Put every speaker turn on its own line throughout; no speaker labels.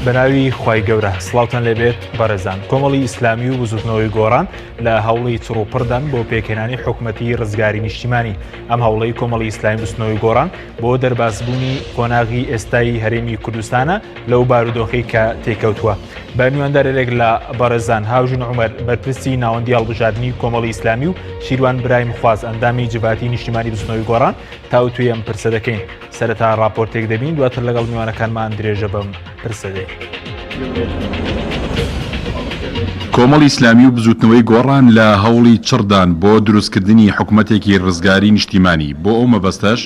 بەناوی خوای گەورە سڵاوتان لێبێت بەڕێزان. کۆمەڵی ئیسلامی و بزوتنەوەی گۆڕان لە هەوڵی چڕوپڕدان بۆ پێکهێنانی حکوومەتی ڕزگاری نیشتیمانی. ئەم هەوڵەی کۆمەڵی ئیسلامی بزوتنەوەی گۆڕان بۆ دەرباسبوونی قۆناغی ئێستایی هەرێمی کوردستانە لەو بارودۆخی کە تێکەوتووە. بە میواندارێک لە بەڕێزان هاوژین عومەر بەرپرسی ناوەندی هەڵبژاردننی کۆمەڵی ئیسلامی و شیروان برای مخواز ئەندامی جباتی نیشتیمانی بزوتنەوەی گۆڕان تاوتوی ئەم پرسە دەکەین. سەرەتا راپۆرتێک دەبین دواتر لەگەڵ میوانەکانمان درێژە بەم پرسەدەی.
کۆمەڵی ئیسلامی و بزوتنەوەی گۆڕان لە هەوڵی چڕدان بۆ دروستکردنی حکوومەتێکی ڕزگاری نیشتیمانی. بۆ ئەو مەبەستەش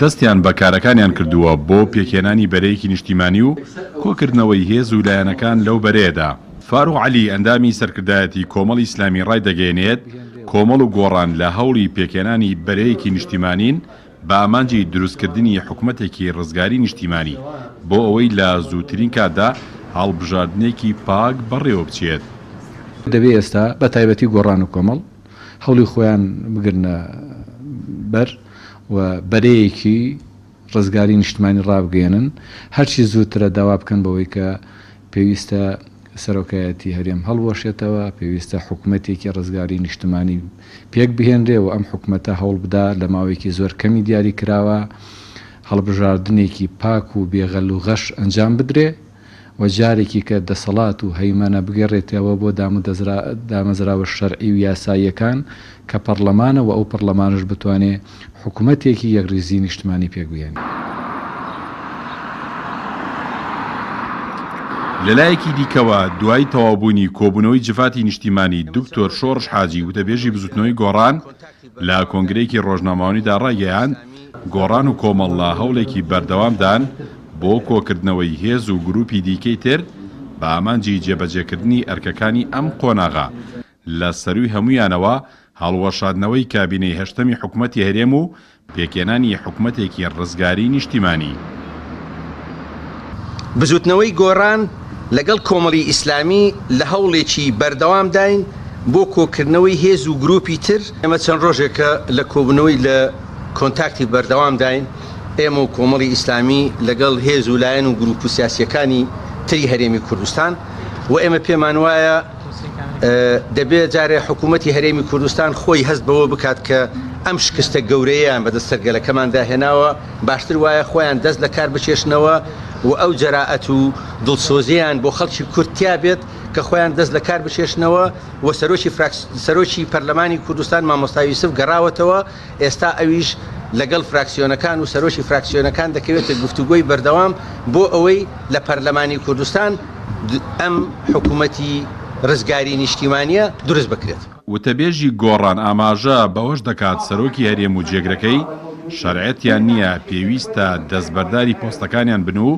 دەستیان بە کارەکانیان کردووە بۆ پێکهێنانی بەرەیەکی نیشتیمانی و کۆکردنەوەی هێز و لایەنەکان لەو بەرەیەدا. فاروق عەلی ئەندامی سەرکردایەتی کۆمەڵی ئیسلامی ڕای دەگەێنێت کۆمەڵ و گۆڕان لە هەوڵی پێکهێنانی بەرەیەکی نیشتیمانین بە ئامانجی دروستکردنی حکوومەتێکی ڕزگاری نیشتیمانی بۆ ئەوەی لە زووترین کاتدا هەڵبژاردنێکی پاک بەڕێوە بچێت.
دەبێت ئێستا بە تایبەتی گۆڕان و کۆمەڵ هەوڵی خۆیان بگرنە بەر و بەرەیەکی ڕزگاری نیشتیمانی ڕابگەێنن، هەرچی زووترە داوا بکەن بەوەی کە پێویستە سەرۆکایەتی هەرێم هەڵوەشێتەوە، پێویستە حکوومەتێکی ڕزگاری نیشتیمانی پێک بهێنرێ و ئەم حکوومەتە هەوڵ بدا لە ماوەیەکی زۆر کەمی دیاری کراوە هەڵبژاردنێکی پاک و بێغەل و غەش ئەنجام بدرێ و جارێکی کە دەسەڵات و هەیمانە بگەڕێتەوە بۆ دامەزراوە شەرعی و یاساییەکان کە پەرلەمانە و ئەو پەرلەمانش بتوانێت حکوومەتێکی یەکریزی نیشتیمانی پێک بهێنێت.
لەلایەکی دیکەوە دوای تەوابوونی کۆبوونەوەی جفاتی نیشتیمانی دکتۆر شۆڕش حاجی وتەبێژی بزوتنەوەی گۆڕان لە کۆنگرەیەکی ڕۆژنامەوانیدا ڕایگەیاند گۆڕان و کۆمەڵ لە هەوڵێکی بەردەوامدان بۆ کۆکردنەوەی هێز و گروپی دیکەی تر بە ئامانجی جێبەجێکردنی ئەرکەکانی ئەم قۆناغا لە سەروی هەمویانەوە هەڵوەشاندنەوەی کابینەی هەشتەمی حکوومەتی هەرێم و پێکهێنانی حکوومەتێکی ڕزگاری نیشتیمانی.
بزوتنەوەی گۆڕان لەگەڵ کۆمەڵی ئیسلامی لە هەوڵێکی بەردەوام داین بۆ کۆکردنەوەی هێز و گروپی تر. ئێمە چەند ڕۆژێکە لە کۆبوونەوەی لە کۆنتاکتی بەردەوام داین ئێمە و کۆمەڵی ئیسلامی لەگەڵ هێز و لایەن و گروپ و سیاسیەکانی تری هەرێمی کوردستان و ئێمە پێمان وایە دەبێت جارێ حکوومەتی هەرێمی کوردستان خۆی هەست بەوە بکات کە ئەم شکستە گەورەیان بەدەست سەرگەلەکەماندا هێناوە باشتر وایە خۆیان دەست لە کار بچێشنەوە و ئەو جەراعەت و دڵسۆزیان بۆ خەڵکی کورتیا بێت کە خۆیان دەست لە کار بچێشنەوە و سەرۆکی پەرلەمانی کوردستان مامۆستا یوسف گەڕاوەتەوە. ئێستا ئەویش لەگەڵ فراکسیۆنەکان و سەرۆکی فراکسیۆنەکان دەکەوێتە گفتوگۆی بەردەوام بۆ ئەوەی لە پەرلەمانی کوردستان ئەم حکوومەتی ڕزگاری نیشتیمانیە دروست بکرێت.
وتەبێژی گۆڕان ئاماژە بەوەش دەکات سەرۆکی هەرێم و جێگرەکەی شەرعەتیان نییە پێویستە دەستبەرداری پۆستەکانیان بن و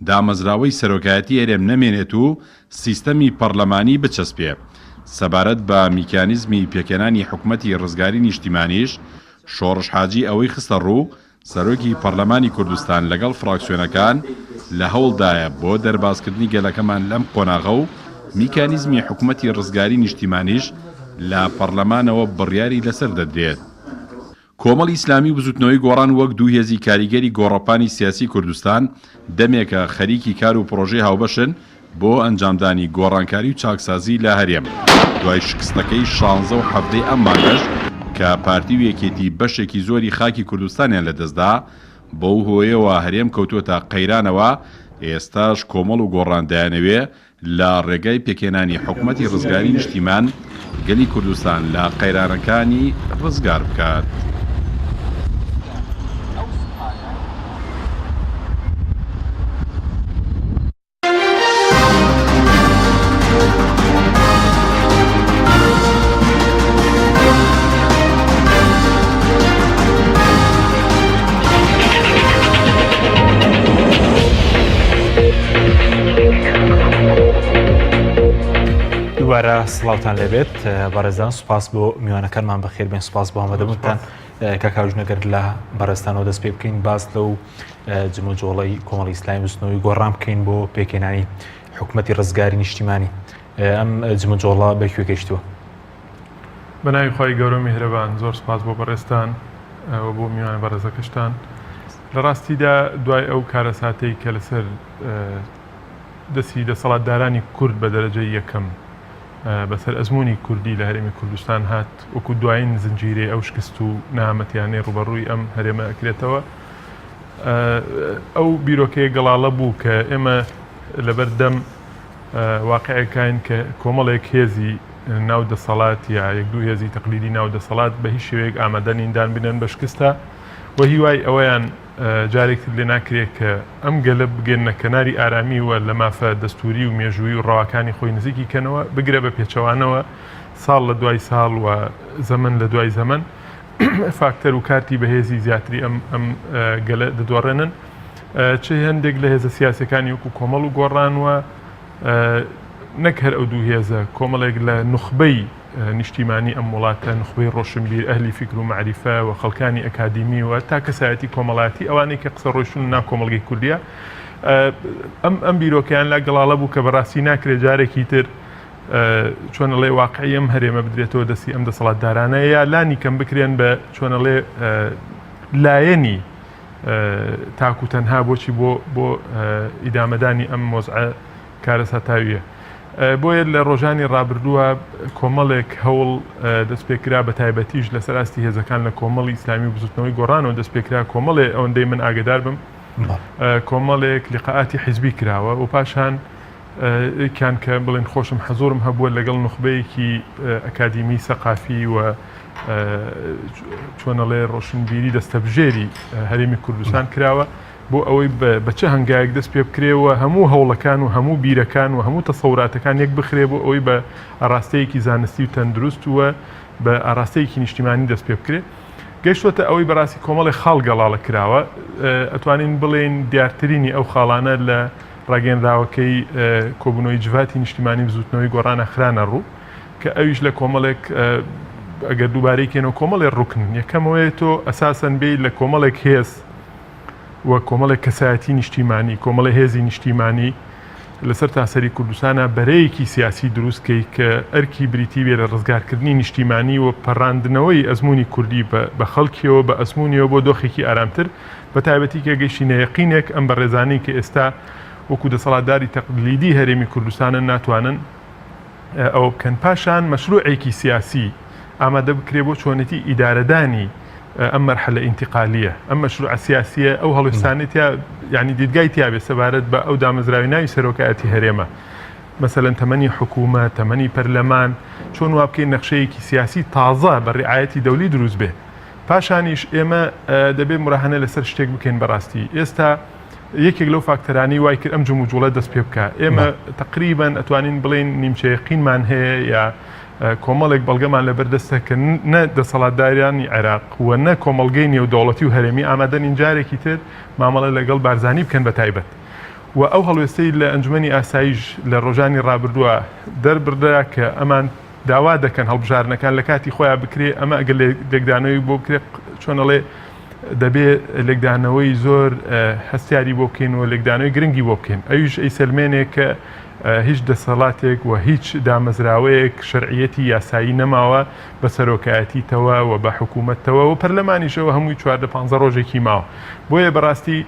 دامەزراوەی سەرۆکایەتی هەرێم نەمێنێت و سیستەمی پەرلەمانی بچەسپێ. سەبارەت بە میکانیزمی پێکهێنانی حکوومەتی ڕزگاری نیشتیمانیش شۆڕش حاجی ئەوەی خستە ڕوو سەرۆکی پەرلەمانی کوردستان لەگەڵ فراکسیۆنەکان لە هەوڵدایە بۆ دەرباسکردنی گەلەکەمان لەم قۆناغە و میکانیزمی حکوومەتی ڕزگاری نیشتیمانیش لە پەرلەمانەوە بڕیاری لەسەر دەدرێت. کۆمەڵی ئیسلامی بزوتنەوەی گۆڕان وەک دوو هێزی کاریگەری گۆڕەپانی سیاسی کوردستان دەمێکە خەریکی کار و پرۆژەی هاوبەشن بۆ ئەنجامدانی گۆڕانکاری و چاکسازی لە هەرێم. دوای شکستەکەی 16 و 17 ئەم مانگەش کە پارتی و یەکێتی بەشێکی زۆری خاکی کوردستانیان لەدەستدا بەو هۆیەوە هەرێم کەوتوتە قەیرانەوە، ئێستاش کۆمەڵ و گۆڕان دایانەوێ لە ڕێگای پێکهێنانی حکوومەتی ڕزگاری نیشتیمان گەلی کوردستان لە قەیرانەکانی ڕزگار بکات.
دووبارە سڵاوتان لێبێت بەڕێزان، سوپاس بۆ میوانەکانمان بەخێر بێن، سوپاس بۆ ئامادەبوونتان کە کاژنەگەر لە بەڕێستانەوە دەست پێ بکەین باس لەو جمەجۆڵەی کۆمەڵی ئیسلامی بزوتنەوەی گۆڕان بکەین بۆ پێکهێنانی حکوومەتی ڕزگاری نیشتیمانی. ئەم جمەجۆڵە بەکوێ گەیشتووە؟
بەناوی خۆی گەورە و میهرەبان زۆر سپاس بۆ بەڕێستان و بۆ میوانە بەڕێزەکەشتان. لە ڕاستیدا دوای ئەو کارەساتەی کە لەسەر دەستی دەسەڵاتدارانی کورد بە دەرەجەی یەکەم بەسەر ئەزمموی کوردی لە هەرێمی کوردستان هات وەکو دوایین زنجیرەی ئەو شکست و نامەتیانەی ڕوبەڕووی ئەم هەرێمە ئەکرێتەوە. ئەو بیرۆکەیە گەڵاڵە بوو کە ئێمە لەبەردەم واقعەکەین کە کۆمەڵێک هێزی ناو دەسەڵات یا یەک دوو هێزی تەقلیدی ناو دەسەڵات بە هیچ شێوەیەک ئامادەنیندان بنێن بە شکستە و هیوای ئەوەیان جارێکتر لێ ناکرێت کە ئەم گەلە بگەنە کەناری ئارامی وە لە مافە دەستوری و مێژووی و ڕەواکانی خۆی نزیکی کەنەوە بگرە بە پێچەوانەوە ساڵ لە دوای ساڵ و زەمن لە دوای زەمن فاکتەر و کارتی بەهێزی زیاتری ئەم گەلە دەدۆڕێنن چ هەندێک لە هێزە سیاسەکانی وەکو کۆمەڵ و گۆڕانوە نەک هەر ئەو دوو هێزە کۆمەڵێک لە نخبەی نیشتیمانی ئەم وڵاتە نخبەی ڕۆشنبیر ئەهلی فکر و معریفە و خەڵکانی ئەکادیمی و تا کەسایەتی کۆمەڵاتی ئەوانەی کە قسە ڕۆیشتن ناو کۆمەڵگەی کوردیە ئەم بیرۆکەیان لا گەڵاڵە بوو کە بەڕاستی ناکرێت جارێکی تر چۆنەڵێ واقعی ئەم هەرێمە بدرێتەوە دەستی ئەم دەسەڵاتدارانەیە یا لانی کەم بکرێن بە چۆنەڵێ لایەنی تاکو تەنها بۆچی بۆ ئیدامەدانی ئەم مۆزعە کارە سەتاویە. بۆیە لە ڕۆژانی ڕابردووە کۆمەڵێک هەوڵ دەستپێکرا بە تایبەتیش لەسەر ئاستی هێزەکان لە کۆمەڵی ئیسلامی و بزوتنەوەی گۆڕانەوە دەستپێکرا کۆمەڵێ ئەوەندەی من ئاگدار بم کۆمەڵێک لیقاعاتی حیزبی کراوە و پاشان کان کە بڵێن خۆشم حەزۆرم هەبووە لەگەڵ نخبەیەکی ئەکادیمی سەقافی و چۆنەڵێ ڕۆشنبیری دەستەبژێری هەرێمی کوردستان کراوە بۆ ئەوەی بە چه هەنگایەک دەست پێ بکرێەوە هەموو هەوڵەکان و هەموو بیرەکان و هەموو تەسەوراتەکان یەک بخرێ بۆ ئەوەی بە ئاراستەیەکی زانستی و تەندروست وە بە ئاراستەیەکی نیشتیمانی دەست پێ بکرێ. گەیشتوەتە ئەوەی بەڕاستی کۆمەڵی خاڵ گەڵاڵە کراوە ئەتوانین بڵێن دیارترینی ئەو خاڵانە لە ڕاگەنراوەکەی کۆبوونەوەی جڤاتی نیشتیمانی بزوتنەوەی گۆڕانە خرانە ڕوو کە ئەویش لە کۆمەڵێک ئەگەر دووبارەی کێنەوە کۆمەڵێ ڕوکن یەکەمەوەی تۆ ئەساسەن بێ لە کۆمەڵێک هێز وە کۆمەڵێک کەسایەتی نیشتیمانی کۆمەڵی هێزی نیشتیمانی لەسەر تاسەری کوردستانە بەرەیەکی سیاسی دروستکەی کە ئەرکی بریتی بێ لە ڕزگارکردنی نیشتیمانی و پەڕاندنەوەی ئەزمموی کوردی بە خەڵکیەوە بە ئەزممویەوە بۆ دۆخێکی ئارامتر بە تایبەتی کە گەیشتینە یەقینێک ئەم بەڕێزانەی کە ئێستا وەکو دەسەڵاتداری تەقلیدی هەرێمی کوردستانە ناتوانن ئەوە بکەن پاشان مەشروعێکی سیاسی ئامادە بکرێ بۆ چۆنەتی ئیدارەدانی ئەم مەرحلە ئینتیقالیە ئەم مەشروع سیاسیە ئەو هەڵوێستانێت یعنی دیدگای تیاابێ سەبارەت بە ئەو دامەزراوی ناوی سەرۆکایەتی هەرێمە مەسەلەن تەمەنی حکوومەت تەمەنی پەرلەمان چۆن وا بکەین نەخشەیەکی سیاسی تازە بە ڕعایەتی دەولی دروست بێ پاشانیش ئێمە دەبێت مراهەنە لەسەر شتێک بکەین بەڕاستی ئێستا یەکێک لەو فاکتەرانی وای کرد ئەم جموجوڵە دەست پێ بکە ئێمە تقریبان ئەتوانین بڵێن نیمچەیەقینمان هەیە یا کۆمەڵێک بەڵگەمان لەبەردەستە کە نە دەسەڵاتداریانی عێراق وە نە کۆمەڵگەی نێودەوڵەتی و هەرێمی ئامادەن جارێکی تر مامەڵە لەگەڵ بارزانی بکەن بە تایبەت و ئەو هەڵوێستەی لە ئەنجومەنی ئاسایش لە ڕۆژانی ڕابردووە دەربردا کە ئەمان داوا دەکەن هەڵبژارنەکان لە کاتی خۆیان بکرێ ئەمە ئەگەر لێکدانەوەی بۆ بکرێت چۆنەڵێ دەبێت لێکدانەوەی زۆر هەستیاری بۆ بکەین و لێکدانەوەی گرنگی بۆ بکەین ئەویش ئەی سەلمێنێک کە هیچ دەسەڵاتێک و هیچ دامەزراوەیەک شەرعیەتی یاسایی نەماوە بە سەرۆکایەتیتەوە و بە حکوومەتەوە و پەرلەمانیشەوە هەمووی 14-15 ڕۆژێکی ماوە بۆیە بەڕاستی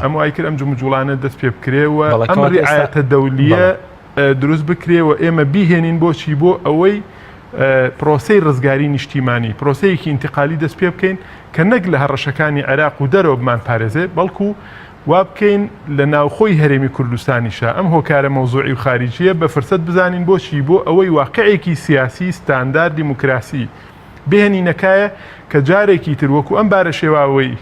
ئەم وای کرد ئەم جموجوڵانە دەست پێ بکرێەوە ئەم ڕعایەتە دەولیە دروست بکرێەوە ئێمە بیهێنین بۆچی بۆ ئەوەی پرۆسەی ڕزگاری نیشتیمانی پرۆسەیەکی ئینتیقالی دەست پێ بکەین کە نەک لە هەڕەشەکانی عێراق و دەرەوە بمان پارێزێ بەڵکو وا بکەین لە ناوخۆی هەرێمی کوردستانیشە ئەم هۆکارە مەوزوعی و خارجیە بە فرسەت بزانین بۆچی بۆ ئەوەی واقعێکی سیاسی ستاندار دیموکراسی بهێنینەکایە کە جارێکی تر وەکو ئەم بارە شێواوەی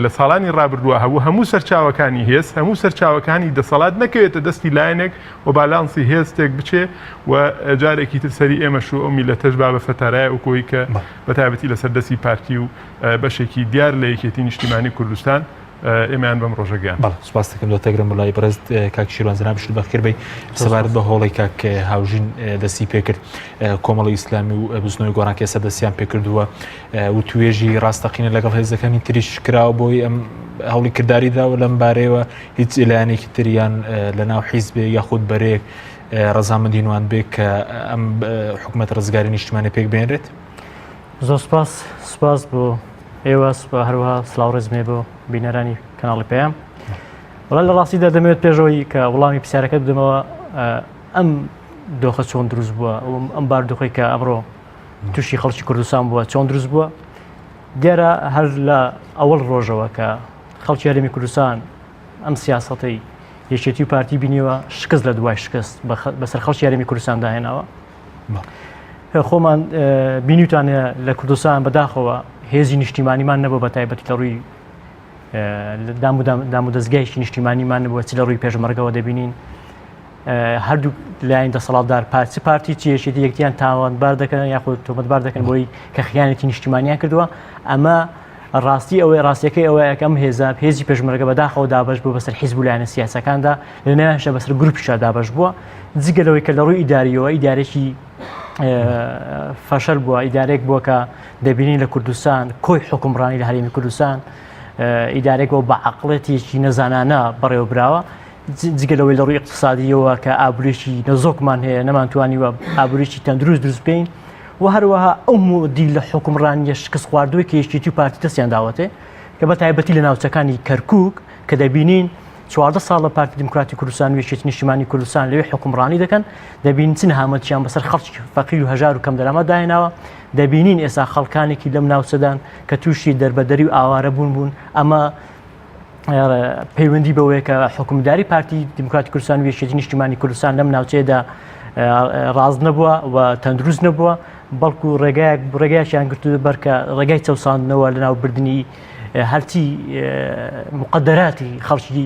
لە ساڵانی ڕابردووە هەبوو هەموو سەرچاوەکانی هێز هەموو سەرچاوەکانی دەسەڵات نەکەوێتە دەستی لایەنێک و بالانسی هێزتێک بچێ و جارێکی تر سەری ئێمەش و ئەو میلەتەش با بە فەتارایە و کۆی کە بەتایبەتی لەسەر دەستی پارتی و بەشێکی دیار لە یەکێتی نیشتیمانی کوردستان ئێمەیان بەم ڕۆژەگەیان
سوپاس دەکەم دۆتەگرم بڵای بەڕێز کاک شیروان جەناب شت بەخێر بێی سەبارەت بە هۆڵی کاک هاوژین دەستی پێکرد کۆمەڵی ئیسلامی و بزنەوەی گۆڕان کە ئێستا دەستیان پێکردووە و توێژی ڕاستەقینە لەگەڵ هێزەکانی تریش کراوە بۆی ئەم هەوڵی کردداریداوە لەم بارەیەوە هیچ ئیلانێکی تریان لەناو حیزب یاخود بەرەیەک ڕەزامەندینوان بێ کە ئەم حکوومەت ڕزگاری نیشتیمانی پێک بێنرێت
زۆر سپاس بۆ ئێوە هەروەها سلااو ڕێزمێ بۆ بینەرانی کەناڵی پێیان وڵا لە ڕاستیدا دەمەوێت پێشەوەی کە وەڵامی پرسیارەکە بدەمەوە ئەم دۆخە چۆن دروست بووە ئەم باردۆخی کە ئەمڕۆ تووشی خەڵکی کوردستان بووە چۆن دروست بووە دیارە هەر لە ئەوەڵ ڕۆژەوە کە خەڵکی هەرێمی کوردستان ئەم سیاسەتەی یەکێتی و پارتی بینیوە شکست لە دوای شکست بەسەر خەڵکی هەرێمی کوردستان داهێناوە خۆمان بینیوتانە لە کوردستان بەداخەوە هێزی نیشتیمانیمان نەبوو بە تایبەتی لە ڕووی دام و دەستگایشی نیشتیمانیمان نبووە چ لە ڕووی پێشمەرگەوە دەبینین هەردوو لایەن دەسەڵاتدار پارتی چیەشێتی یەکتیان تاوانبار دەکەن یاخود تۆمەتبار دەکەن بۆی کە خیانەتی نیشتیمانیان کردووە ئەمە ڕاستی ئەوەی ڕاستیەکەی ئەوەیە کەم هێزی پێشمەرگە بەداخەوە دابش بوو بەسەر حیزب و لایەنە سیاسەکاندا لەناویانشە بەسەر گروپیشە دابش بووە جگەلەوەی کە لە ڕووی ئیداریەوە ئیدارێکی فەشەل بووە ئیدارێک بووە کە دەبینین لە کوردستان کۆی حکومڕانی لە هەرێمی کوردستان ئیدارێک بۆ بە عەقڵەتێکی نەزانانە بەڕێوەبراوە جگەلەوەی لە ڕووی اقتصادیەوە کە ئابوورێکی نەزۆکمان هەیە نەمانتوانیوە ئابوورێکی تەندروست دروست بکەین و هەروەها ئەو مۆدی لە حکومڕانیە شکست خواردووە کە یەکێتی و پارتی دەستیان داوەتێ کە بە تایبەتی لە ناوچەکانی کەرکووک کە دەبینین 14 ساڵ لە پارتی دموکراتی کوردستان و یەکێتی نیشتیمانی کوردستان لەوێ حکومڕانی دەکەن دەبینین چ نەهامەتیان بەسەر خەڵکی فەقیر و هەژار و کەم دەرامەت داهێناوە دەبینین ئێستا خەڵکانێکی لەم ناوچەدان کە تووشی دەربەدەری و ئاوارە بوون ئەمە پەیوەندی بەوەیە کە حکومداری پارتی دموکراتی کوردستان و یەکێتی نیشتیمانی کوردستان لەم ناوچەیەدا ڕاز نەبووە و تەندروست نەبووە بەڵکو ڕێگایشیان گرتو بەرکە ڕێگای چەساندنەوە لە ناوبردننی هەرچی مقدراتی خەڵکی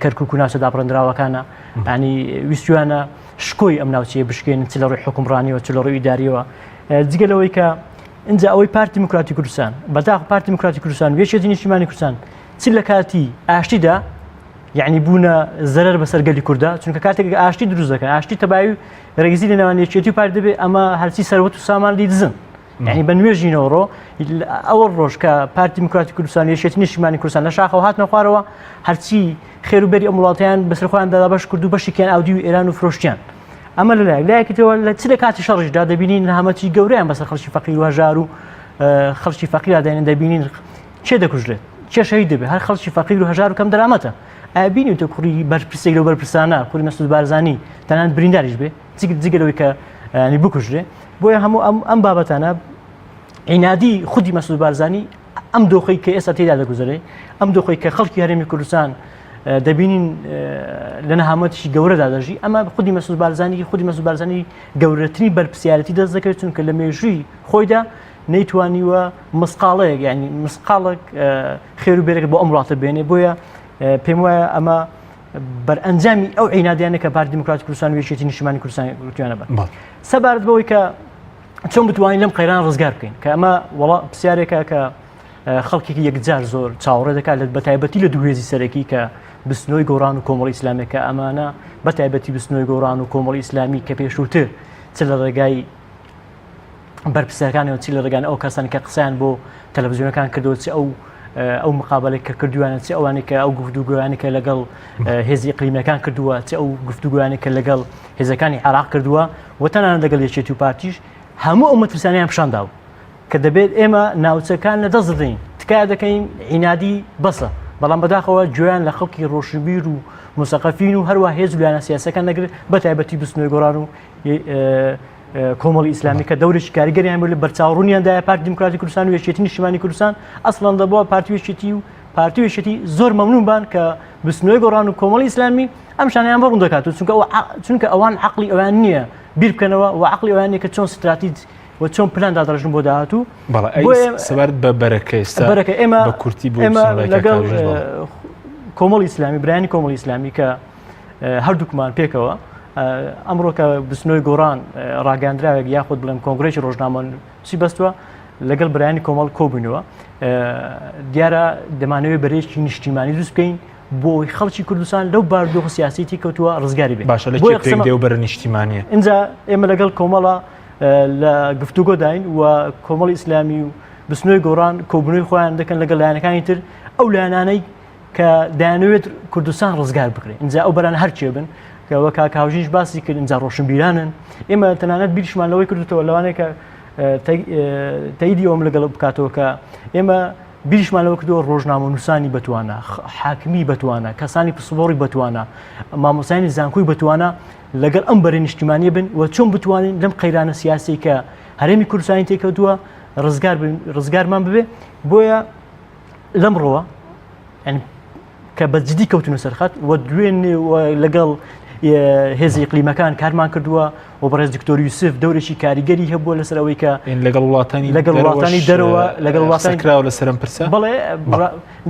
کەرکووک و ناوچەدا بڕندراوەکانە ینی ویستوانە شکۆی ئەم ناوچەیە بشکێن چ لە ڕووی حکومڕانیەوە چ لە ڕووی ئیداریەوە جگەلەوەی کە اینجا ئەوەی پارتی دموکراتی کوردستان بەداخ پارتی دموکراتی کوردستان و یەکێتی نیشتیمانی کوردستان چ لە کاتی ئاشتیدا یعنی بوونە زەرەر بەسەر گەلی کووردا چونکە کاتێک ئاشتی دروست دەکەن ئاشتی تەباوی ڕێگزی لە نێوان یەکێتی و پارتی دەبێت ئەمە هەرچی سەروەت و سامان لی دزن یعنی بە نوێژینەوەڕۆ ئەوە ڕۆژ کە پارتی دموکراتی کوردستان و یەکێتی نیشتیمانی کوردستان لە شاخەوە هاتنە خوارەوە هەرچی خێروبەری ئەم وڵاتیان بەسەر خۆیان دابەش کرد و بەشێکیان ئاودی و ئێران و فرۆشتیان ئەمە لەلایەکەوە لە چ لە کاتی شەڕیشدا دەبینین نەهامەتی گەورەیان بەسەر خەڵکی فەقیر و هەژار و خەڵکی فەقیر داێنن دەبینین چێ دەکوژرێت چێ شەهید دەبێت هەر خەڵکی فەقیر و هەژار و کەم دەرامەتە ئابینی تۆ کوڕی بەرپرسێک لەو بەرپرسانە کوڕی مەسعود بارزانی تەنانەت برینداریش بێ جگەلەوەی کە ینی بکوژرێ بۆیە هەموو ئەم بابەتانە عینادی خودی مەسعود بارزانی ئەم دۆخەی کە ئێستا تێدا دەگوزارێ ئەم دۆخەی کە خەڵکی هەرێمی کوردستان دەبینین لە نەهامەتیشی گەورەدا دەژی ئەمە خودی مەسعود بارزانی گەورەترین بەرپرسیارەتی دەست دەکەوێت چونکە لە مێژووی خۆیدا نەیتوانیوە مسقاڵەیەک ینی مسقاڵێک خێروبەرێک بۆ ئەم وڵاتە بێنێ بۆیە پێم وایە ئەمە بەرئەنجامی ئەو عینادیانە کە پارتی دموکراتی کوردستان و یەکێتی نیشتیمانی کوردستان گرتویانە بن سەبارەت بەوەی کە چۆن بتوانین لەم قەیران ڕزگار بکەین کە ئەمە پرسیارێکە کە خەڵکێکی یەکجار زۆر چاوەڕێ دەکات لە بەتایبەتی لە دوو هێزی سەرەکی کە بستنەوەی گۆڕان و کۆمەڵی ئیسلامی کە ئەمانە بەتایبەتی بستنەوەی گۆڕان و کۆمەڵی ئیسلامی کە پێشووتر چ لە ڕێگای بەرپرسەکانەوە چی لە ڕێگان ئەو کەسانی کە قسەیان بۆ تەلەڤیزیۆنەکان کردەوە چ ئەو مقابلێک کە کردووانە چ ئەوانێک کە ئەو گفتوگویانی کە لەگەڵ هێزی ئیقلیمیەکان کردووە چ ئەو گفتوگویانی کە لەگەڵ هێزەکانی عێراق کردووە و تەنانەت لەگەڵ یەکێتی و پارتیش هەموو ئەو مەترسیانیان پیشانداوە کە دەبێت ئێمە ناوچەکان لەدەست بدەین تکایە دەکەین عینادی بەسە بەڵام بەداخەوە گوێیان لە خەڵکی ڕۆشنبیر و مستەقەفین و هەروە هێز و لایەنە سیاسەکان نەگرێت بەتایبەتی بستنەوەی گۆڕان و کۆمەڵی ئیسلامی کە دەورێکی کاریگەریان بۆ لە بەرچاوڕوونیاندایە پارتی دموکراتی کوردستان و یەکێتی نیشتیمانی کوردستان ئەسڵەن دەبووە پارتی یەکێتی زۆر مەمنون بان کە بستنەوەی گۆڕان و کۆمەڵی ئیسلامی ئەم شانیان بەڕوون دەکات چونکە ئەوان عەقڵی ئەوان نییە بیر بکەنەوە و عەقڵی ئەوان نییە کە چۆن استراتیج و چۆن پلان دادڕژن بۆ داهاتوو
سەبارەت بە بەرەکە ئێستا
ئێمە
بە کورتی بۆ
لەگەڵ کۆمەڵی ئیسلامی برایانی کۆمەڵی ئیسلامی کە هەردووکمان پێکەوە ئەمڕۆ کە بستنەوەی گۆڕان ڕاگەاندراوێک یاخود بڵێم کۆنگرێکی ڕۆژنامە چی بەستووە لەگەڵ برایانی کۆمەڵ کۆبوونەوە دیارە دەمانەوێت بەرێکی نیشتیمانی دروست بکەین بۆی خەڵکی کوردستان لەو باردۆخ سیاسیتی کەوتووە ڕزگاری بێت
باشە لە پێک دێ و بەرە نیشتیمانیە
اینجا ئێمە لەگەڵ کۆمەڵە لە گفتوگۆ داین و کۆمەڵی ئیسلامی و بستنەوەی گۆڕان کۆبوونەوەی خۆیان دەکەن لەگەڵ لایەنەکانی تر ئەو لایەنانەی کە دەیانەوێت کوردستان ڕزگار بکرێت اینجا ئەو بەرانە هەرچێ بن کەەوە کاکاوژینش باسی کرد اینجا ڕۆشنبیرانن ئێمە تەنانەت بیرشمان لەوەی کردوتەوە لەوانەیە کە تەیدی ئەوم لەگەڵ بکاتەوە کە ئێمە بیریشمانەوە کردەوە ڕۆژنامەنووسانی بەتوانە حاکمی بەتوانە کەسانی پسپۆڕی بەتوانە مامۆسایانی زانکۆی بەتوانە لەگەڵ ئەم بەرەی نیشتیمانیە بن و چۆن بتوانین لەم قەیرانە سیاسی کە هەرێمی کوردستانی تێکەوتووە ڕزگارمان ببێ بۆیە لەمڕۆوە کە بەجددی کەوتونە سەرخەت و دوێن لەگەڵ هێزی ئیقلیمەکان کارمان کردووە و بەڕێز دکتۆر یوسف دەورێکی کاریگەری هەبووە لەسەرەوەی کە
لەگەڵ وڵاتانی
دەرەوە لەگەڵ وڵاتانی
کراوە لە سەرم پرسە
بەڵێ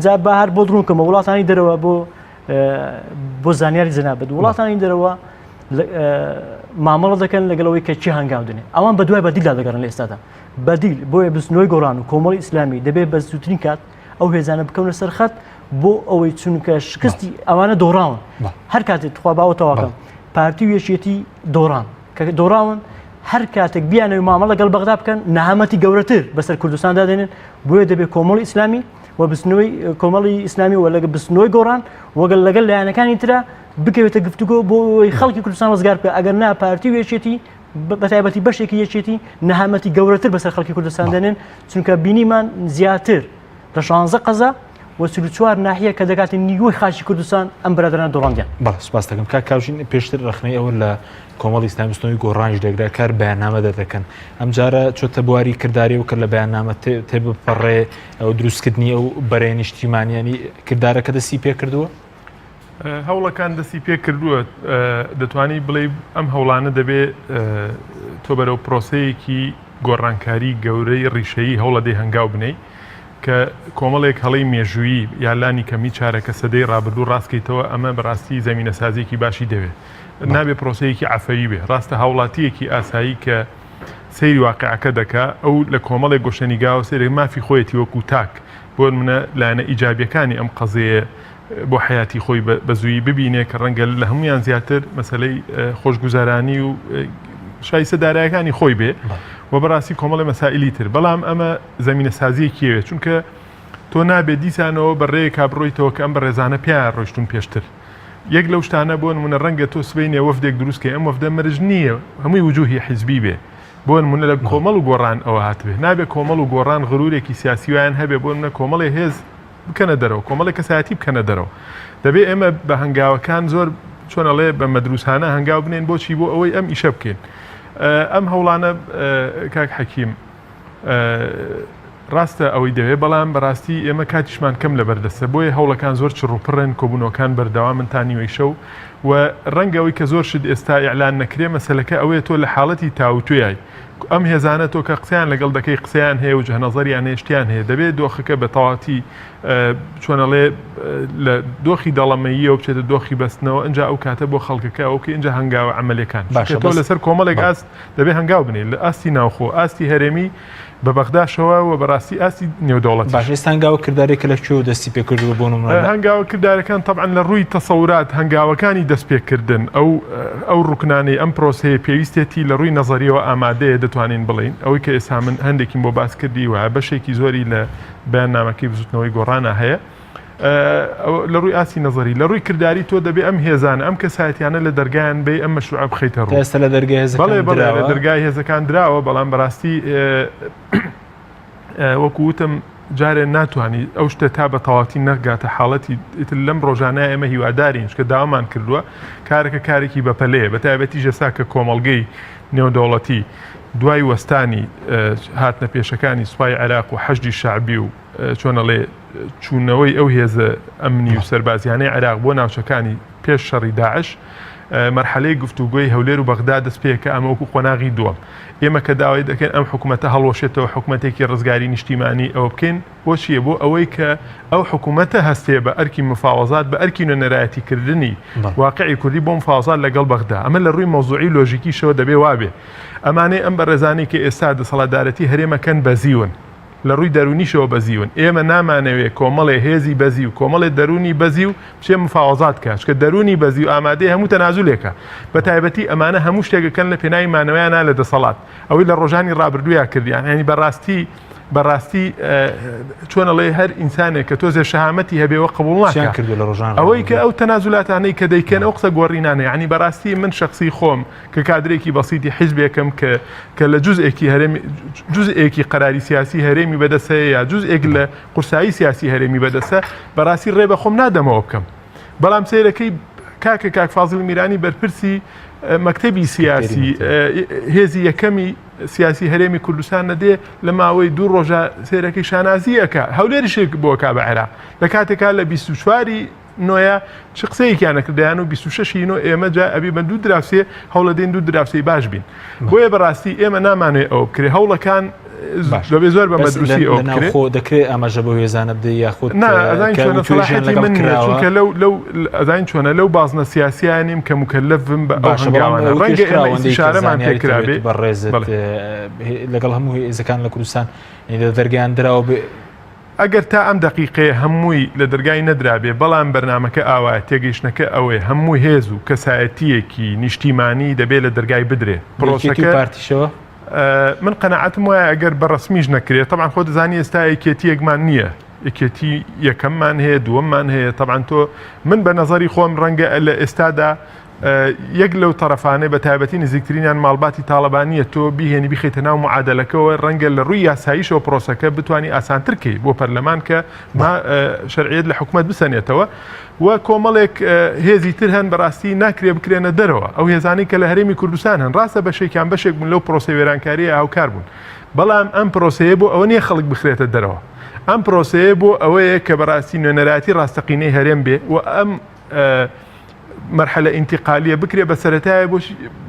جا بە هەر بۆ دڕونکەمە وڵاتانی دەرەوە بۆ زانیاری جەنابەت وڵاتانی دەرەوە مامەڵە دەکەن لەگەڵەوەی کە چی هەنگاو دنێ ئەوان بە دوای بەدیلا دەگەڕن لە ئێستادا بەدیل بۆیە بستنەوەی گۆڕان و کۆمەڵی ئیسلامی دەبێت بە زووترین کات ئەو هێزانە بکەونە سەرخەت بۆ ئەوەی چونکە شکستی ئەوانە دۆڕاون هەر کاتێک خوا باوەتەواکەم پارتی و یەکێتی دۆڕان کە دۆڕاون هەر کاتێک بیانەوەی مامەڵە لەگەڵ بەغدا بکەن نەهامەتی گەورەتر بەسەر کوردستان دادێنن بۆیە دەبێت کۆمەڵی ئیسلامی و بستنەوەی کۆمەڵی ئیسلامی و لەگە بستنەوەی گۆڕان وەگەڵ لەگەڵ لایەنەکانی ترە بکەوێتە گفتوگۆ بۆی خەڵکی کوردستان ڕزگار بکە ئەگەر نا پارتی و یەکێتی بەتایبەتی بەشێکی یەکێتی نەهامەتی گەورەتر بەسەر خەڵکی کوردستان دێنن چونکە بینیمان زیاتر لە 16 قەزا و 44 ناحیە کە دەکاتن نیوەی خاچی کوردستان ئەم بەرادرانە دۆڕاندیان
بەڵێ سوپاس دەکەم کاژین پێشتر ڕخنەی ئەوە لە کۆمەڵی ئیسلامیستەوەی گۆڕانش دەگرا کار بەیاننامە دەکەن ئەم جارە چۆتە بواری کردداری و کرد لە بەیاننامە تێبپەڕێ ئەو دروستکردنی ئەو بەرەی نیشتیمانیانی کردارەکە دەستی پێ کردووە
هەوڵەکان دەستی پێ کردووە دەتوانی بڵێ ئەم هەوڵانە دەبێت تۆ بەرەو پرۆسەیەکی گۆڕانکاری گەورەی ڕیشەیی هەوڵەدەی هەنگاو بنەی کە کۆمەڵێک هەڵەی مێژوویی یالانی کەمی چارەکە سەدەی ڕابردوو ڕاستکەیتەوە ئەمە بەڕاستی زەمینە سازیێکی باشی دەوێت نابێت پرۆسەیەکی عەفەوی بێ ڕاستە هاوڵاتیەکی ئاسایی کە سەیری واقعەکە دەکا ئەو لە کۆمەڵێک گۆشەنیگاوە سێرێک مافی خۆیەتی وەکو تاک بۆ منە لایەنە ئیجابیەکانی ئەم قەزەیە بۆ حیاتی خۆی بە زوویی ببینێ کە ڕەنگە لە هەمویان زیاتر مەسەلەی خۆشگوزارانی و شایسە دارایەکانی خۆی بێ و بەڕاستی کۆمەڵی مەسائلی تر بەڵام ئەمە زەمینە سازیەکیەوێت چونکە تۆ نابێت دیسانەوە بەڕێ کابڕۆیتەوە کە ئەم بەڕێزانە پیان ڕۆیشتون پێشتر یەک لەو شتانە بۆ نمونە ڕەنگە تۆ سبەینێ وەفدێک دروستکە ئەم وەفدە مەرج نییە هەمووی وجوهی حیزبی بێ بۆ نمونە لە کۆمەڵ و گۆڕان ئەوە هاتبێ نابێت کۆمەڵ و گۆڕان غرورێکی سیاسیویان هەبێ بۆ منە کۆمەڵی هێز بکەنە دەرەوە کۆمەڵی کەسایەتی بکەنە دەرەوە دەبێت ئێمە بە هەنگاوەکان زۆر چۆنەڵێ بە مەدروسانە هەنگاو بنێن بۆچی بۆ ئەوەی ئەم ئیشە بکەین ئەم هەوڵانە کاک حەکیم ڕاستە ئەوەی دەوێت بەڵام بەڕاستی ئێمە کاتیشمان کەم لە بەردەستە بۆیە هەوڵەکان زۆر چڕوپڕن کۆبوونەوەکان بەردەوامن تا نیوەی شەو و ڕەنگەوەی کە زۆر شت ئێستا ئیعلان نەکرێ مەسەلەکە ئەوەیە تۆ لە حاڵەتی تاوتویای ئەم هێزانە تۆ کە قسەیان لەگەڵ دەکەی قسەیان هەیە و جەهنەزەریان هێشتیان هەیە دەبێت دۆخەکە بە تەواتی چۆنەڵێ لە دۆخی دەڵەمەییەوە بچێتە دۆخی بەستنەوە ئەنجا ئەو کاتە بۆ خەڵکەکە ئەوکە ئینجا هەنگاوە عەمەلەکان تۆ لەسەر کۆمەڵێک ئاست دەبێت هەنگاو بنێت لە ئاستی ناوخۆ ئاستی هەرێمی بە بەغداشەوە و بەڕاستی ئاستی نێودەوڵەتی
باش ئێستا هەنگاوە کردارێکە لە کوێ دەستی پێکردووە بۆ نمونە
هەنگاوە کردارەکان تەبعاً لە ڕووی تەسەورات هەنگاوەکانی دەستپێکردن ئەو ڕوکنانەی ئەم پرۆسەیە پێویستێتی لە ڕووی نەزەریەوە ئامادەیە دەتوانین بڵین ئەوەی کە ئێستا من هەندێکیم بۆ باس کردی وایە بەشێکی زۆری لە بەیاننامەکەی بزوتنەوەی گۆڕانە هەیە لە ڕووی ئاسی نەزەری لە ڕووی کردداری تۆ دەبێت ئەم هێزانە ئەم کەسایەتیانە لە دەرگایان بێ ئەم مەشروع بخەیتە ڕوو
ئێستا لە دەرگای
لە دەرگای هێزەکان دراوە بەڵام بەڕاستی وەکووتم جارێ ناتوانانی ئەو شتە تا بە تەواتی نەگاتە حاڵەتی لەم ڕۆژانە ئێمە هیوادارین چکە داوامان کردووە کارەکە کارێکی بەپەلەیە بە تایبەتی ژێسا کە کۆمەڵگەی نێودەوڵەتی دوای وەستانی هاتنە پێشەکانی سوپای عێراق و حەشدی شعبی و چۆنەڵێ چوونەوەی ئەو هێزە ئەمنی و سەربازیانەی عێراق بۆ ناوچەکانی پێش شەڕی داعش مەرحەلەی گفتوگۆی هەولێر و بەغدا دەست پێکە ئەمە وەکو قۆناغی دووەم ئێمە کە داوای دەکەن ئەم حکوومەتە هەڵوەشێتەوە حکوومەتێکی ڕزگاری نیشتیمانی ئەوە بکەین بۆ چییە بۆ ئەوەی کە ئەو حکوومەتە هەستێ بە ئەرکی مفاوەزات بە ئەرکی نوێنەرایەتیکردنی واقعی کوردی بۆ مفاوەزات لەگەڵ بەغدا ئەمە لە ڕووی مەوزوعی لۆژیکیشەوە دەبێ وابێ ئەمانەی ئەم بەڕێزانی کە ئێستا دەسەڵاتدارەتی هەرێمەکەن بەزیون لە ڕووی دەرونیشەوە بەزیون ئێمە نامانەوێت کۆمەڵێ هێزی بەزی و کۆمەڵێ دەرونی بەزی و بچێ مفاوەزات کات چکە دەرونی بەزی و ئامادەی هەموو تەنازولێکە بە تایبەتی ئەمانە هەموو شتێکەکەن لە پێناوی مانەوەیانە لە دەسەڵات ئەوەی لە ڕۆژانی ڕابردوویە کردیان هەنی بەڕاستی بەڕاستی چۆنەڵێ هەر ئینسانێک کە تۆزێ شەهامەتی هەبێەوە قبول ناکات ئەوەی کە ئەو تەنازولاتانەی کە دەیکەن ئەو قسە گۆڕینانە یعنی بەڕاستی من شخصی خۆم کە کادرێکی بەسیتی حیزبێکم کە لە جزئێکی قەراری سیاسی هەرێمی بەدەسە یا جزئێک لە قورسایی سیاسی هەرێمی بەدەسە بەڕاستی ڕێ بە خۆم نادەمەوە بکەم بەڵام سیرەکەی کاک فازڵ میرانی بەرپرسی مەکتەبی سیاسی هێزی یەکەمی سیاسی هەرێمی کوردستان نەدێ لە ماوەی 2 ڕۆژە سیرەکەی شانازیەکە هەولێریشێک بۆ کا بە عێراق لە کاتێکا لە 24 نۆە چ قسەیەکیان نەکردیان و 26 نۆ ئێمە جا ئەبی بە 2 دراوسێ هەوڵە دێن 2 دراوسەی باش بین بۆیە بەڕاستی ئێمە نامانوێت ئەوە بکرێ هەوڵەکان لەبێ زۆر بە مەدروسی ئەو
خۆ دەکرێت ئەمەژە بە هێزانە بدە یاخود
چونکە ئەزان چۆنە لەو بازنە سیاسیانیم کە مکەلەفم بە ئەو هەنگاوانە ڕەنگە ئێمە شارەمان پێکرابێ
بەڕێزت لەگەڵ هەموو هێزەکان لە کوردستان دەرگیان دراوە
ئەگەر تا ئەم دقیقەیە هەمووی لە دەرگای نەدرابێ بەڵام بەرنمەکە ئاوا تێگەیشتنەکە ئەوەیە هەموو هێز و کەسایەتیەکی نیشتیمانی دەبێت لە دەرگای بدرێ
پرۆسەکە پارتیشەوە
من قەنەعەتم وایە ئەگەر بەڕسمیش نەکرێت طبعا خۆ دەزانی ئێستا یەکێتیەکمان نییە یەکێتی یەکەممان هەیە دووەممان هەیە طبعا تۆ من بە نەزەری خۆم ڕەنگە لە ئێستادا یەک لەو تەرەفانەی بە تایبەتی نزیکترینیان ماڵباتی تاڵەبانیە تۆ بیهێنی بخیتە ناو معادلەکەەوە ڕەنگە لە ڕووی یاساییشەوە پرۆسەکە بتانی ئاسانترکەی بۆ پەرلەمان کە شەرعیەت لە حکوومەت بسەنێتەوە و کۆمەڵێک هێزی تر هەن بەڕاستی ناکرێ بکرێنە دەرەوە ئەو هێزانی کە لە هەرێمی کوردستان هەن ڕاستە بەشێکیان بەشێک بوون لەو پرۆسە وێرانکاریە هاوکار بوون بەڵام ئەم پرۆسەیە بۆ ئەوە نییە خەڵک بخرێتە دەرەوە ئەم پرۆسەیە بۆ ئەوەیە کە بەڕاستی نوێنەراتی ڕاستەقینەی هەرێم بێ و ئەم مرحلة انتقالية بكري بسرتها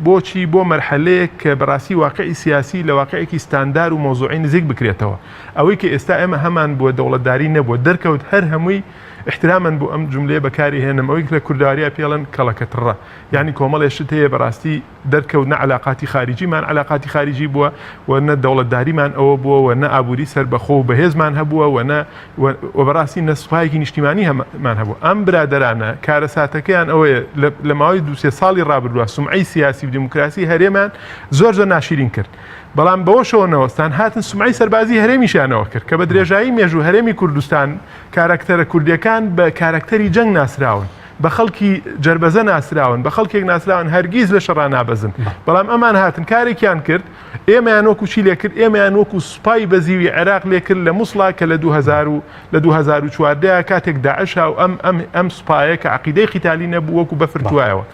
بوشي بو مرحلة كبراسي واقعي سياسي لواقعي ستاندار وموضوعين زيك بكريتها أويك استائمة همان بو دولة دارين بو دركة هر هموي احتراما بو ام جمله بكاري هنا اويك لكرداريا بيلن كلكترا يعني كومال الشتيه براستي دركه ون علاقات خارجي مان علاقات خارجي بو ون الدوله داري مان او بو ون ابوري سر بخو بهز مان هبو ون وبراستي نسبايك اجتماعي مان هبو ام برادرانا كارساتكيان او لما يدوس صالي رابر سمعي سياسي وديمقراطي هريمان زور ناشرين كرد بەڵام بەوەشەوەنەوەستان هاتن سومعی سەربازی هەرێمیشانەوە کرد کە بە درێژایی مێژوو هەرێمی کوردستان کارکتەرە کوردیەکان بە کارکتەری جەنگ ناسراون بە خەڵکی جربەزە ناسراون بە خەڵکێک ناسراون هەرگیز لە شەڕا نابەزن بەڵام ئەمان هاتن کارێکیان کرد ئێمەیان وەکو چی لێ کرد ئێمەیان وەکو سوپای بەزیوی عێراق لێ کرد لە مووسڵا کە لە 2014 کاتێک داعش و ئەم سوپایە کە عەقیدەی قیتالی نەبوو وەکو بەفرتوایەوە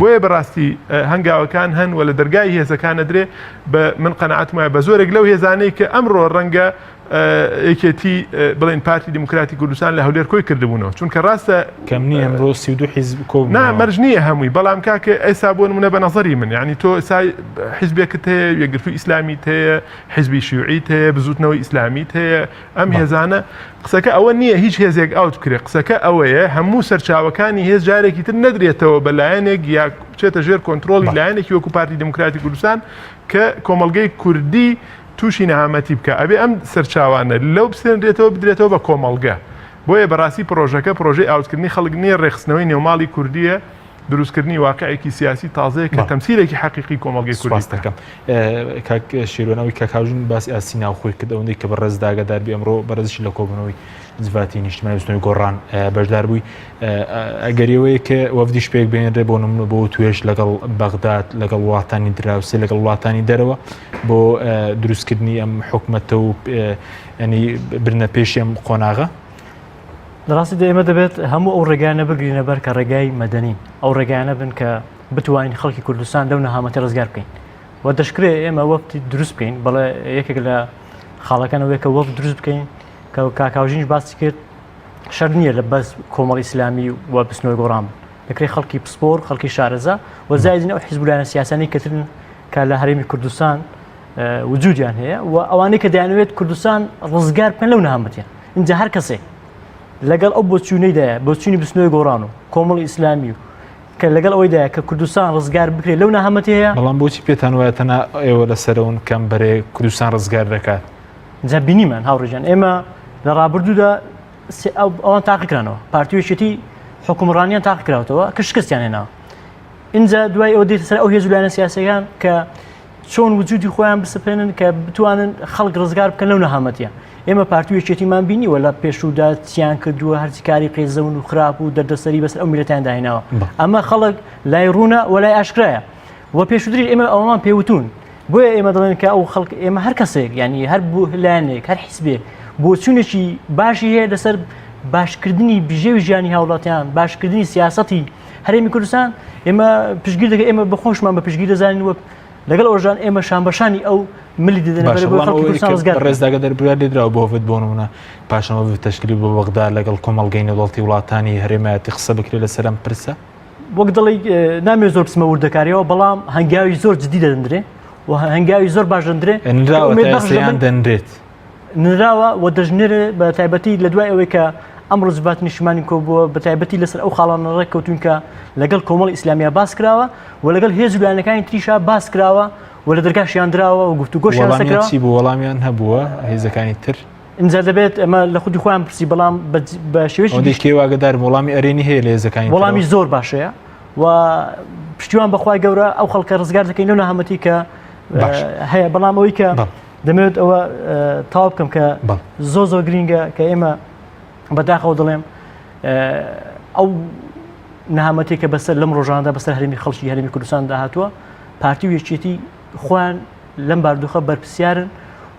بۆیە بەڕاستی هەنگاوەکان هەن و لە دەرگای هێزەکان ئەدرێ بە من قەنەعەتم وایە بە زۆرێک لەو هێزانەی کە ئەمڕۆ ڕەنگە یەکێتی بڵێن پارتی دیموکراتی کوردستان لە هەولێر کۆی کردبوونەوە چونکە ڕاستە
کەم نییە ئەمڕۆ 32 حیزب کۆبوون
مەرج نییە هەمووی بەڵام کاکە ئێستا بۆ نمونە بە نەزەری من یعنی تۆ ئێستا حیزبێکت هەیە یەکگرتووی ئیسلامیت هەیە حیزبی شیوعیت هەیە بزوتنەوەی ئیسلامیت هەیە ئەم هێزانە قسەکە ئەوە نییە هیچ هێزێک ئاوت بکرێت قسەکە ئەوەیە هەموو سەرچاوەکانی هێز جارێکی تر نەدرێتەوە بە لایەنێک یا بچێتە ژێر کۆنتترۆلی لایەنێکی وەکو پارتی دیموکراتی کوردستان کە کۆمەڵگەی کوردی تووشی نەهامەتی بکە ئەبێ ئەم سەرچاوانە لەو بسێنرێتەوە بدرێتەوە بە کۆمەڵگە بۆیە بەڕاستی پرۆژەکە پرۆژەی ئاوتکردنی خەڵک نییە ڕێخستنەوەی نێوماڵی کوردیە دروستکردنی واقعێکی سیاسی تازەیە کە تەمسیلێکی حقیقی کۆمەڵگەی کوردستەکەم
کاک شیرۆنەوەی کاکاژین باسی ئاسی ناوخۆی کرد ئەوەندەی کە بەڕێز داگەدار بێ ئەمڕۆ بەڕێزشی لە کۆبوونەوەی جواتی نیشتیمانی بستنەوەی گۆڕان بەشدار بووی ئەگەریەوەیە کە وەفدیش پێک بێنرێ بۆ نمونە بۆ توێش لەگەڵ بەغداد لەگەڵ وڵاتانی دراوسێ لەگەڵ وڵاتانی دەرەوە بۆ دروستکردنی ئەم حکومەتە و ینی برنە پێشی ئەم قۆناغە
ڕاستی ئێمە دەبێت هەموو ئەو ڕێگانە بگرینە بەر کە ڕێگای مەدەنین ئەو ڕێگانە بن کە بتوانین خەڵکی کوردستان لەو نەهامەتی ڕزگار بکەین و دەشکرێت ئێمە وەفتی دروست بکەین بەڵێ یەکێک لە خاڵەکانەوەی کە وەفت دروست بکەین کە کاکاوژینش باسی کرد شەر نییە لە بەس کۆمەڵی ئیسلامی و بستنەوەی گۆڕان دەکرێت خەڵکی پسپۆر خەڵکی شارەزا و زایدین ئەو حیزبولایەنە سیاسانی کەترن کە لە هەرێمی کوردستان وجودیان هەیە و ئەوانەی کە دەیانوێت کوردستان ڕزگار بکەن لەو نەهامەتیان اینجا هەر کەسێک لەگەڵ ئەو بۆچوونەیدایە بۆچوونی بستنەوەی گۆڕان و کۆمەڵی ئیسلامی و کە لەگەڵ ئەوەیدایە کە کوردستان ڕزگار بکرێت لەو نەهامەتی هەیە
بەڵام بۆچی پێتان وایە تەنها ئێوە لەسەرەوەن کەم بەرێ کوردستان ڕزگار دەکات
جا بینیمان هاوڕێجان ئێمە لە ڕابردوودا ئەوان تاقیکرانەوە پارتیوێشێتی حکومڕانیان تاقیکراوەوە کە شکستیان هێناوە اینجا دوای ئەو دێتە سەر ئەو هێزولایەنە سیاسیەکان کە چۆن وجودی خۆیان بسپێنن کە بتوانن خەڵک ڕزگار بکەن لەو نەهامەتیە. ئێمە پارتویەکێتیمان بینی وە لە پێشودا چیان کردووە هەرچی کاری قێزەون و خراپ و دەردەسەری بەسەر ئەو میلەتیان داهێناوە. ئەمە خەڵک لای ڕوونە و لای ئاشکرایە و پێشودری ئێمە ئەومان پێوتون بۆیە ئێمە دەڵێن کە ئەو خەڵک ئێمە هەر کەسێک ینی هەر بوو لایەنێک هەر حیزبێک بۆ چوونێکی باشی هەیە لەسەر باشکردنی بژێوی ژیانی هاوڵاتیان باشکردنی سیاسەتی هەرێمی کوردستان ئێمە پشتگیر دەکەین ئێمە بە خۆشمان بە پشتگیر دەزانین وەک لەگەڵ ئەوژان ئێمە شانبەشانی ئەو ملی دەدەن
ڕێزداگە دەربرا لێدراوە بۆ بێت بۆ نمونە پاشەوە تەشکیلی بۆ بەغدا لەگەڵ کۆمەڵگەی نێودەوڵەتی وڵاتانی هەرێمایەتی قسە بکرێت لەسەر ئەم پرسە
وەک دڵی نامێ زۆر پسمە وردەکاریەوە بەڵام هەنگاوی زۆر جدی دەدەندرێ و هەنگاوی زۆر باش دەندرێ
نراوەیان دەنرێت
نراوە و دەژنێرە بە تایبەتی لە دوای ئەوەی کە ئەم ڕزبات نیشتمانی کۆ بووە بە تایبەتی لەسەر ئەو خاڵانە ڕێککەوتون کە لەگەڵ کۆمەڵی ئیسلامیە باس کراوە و لەگەڵ هێز لایەنەکانی تریشا باس کراوە و لە دەرگاشیان درراوە و گفتوگۆشیان سەکراوە
بۆ وەڵامیان هەبووە هێزەکانی تر
اینجا دەبێت ئەمە لە خودی خۆیان پرسی بەڵام بە شێوەیەکی
واگەدار وەڵامی ئەرێنی هەیە لە هێزەکانی
وەڵامی زۆر باشەیە و پشتیوان بەخوای گەورە ئەو خەڵکە ڕزگار دەکەین لەو نەهامەتی کە هەیە بەڵام ئەوەی کە دەمەوێت ئەوە تاوا بکەم کە زۆر گرینگە کە ئێمە بەداخەوە دەڵێم ئەو نەهامەتی کە بەسەر لەم ڕۆژانەدا بەسەر هەرێمی خەڵکی هەرێمی کوردستان داهاتووە پارتی و یەکێتی خۆیان لەم باردوخە بەرپرسیارن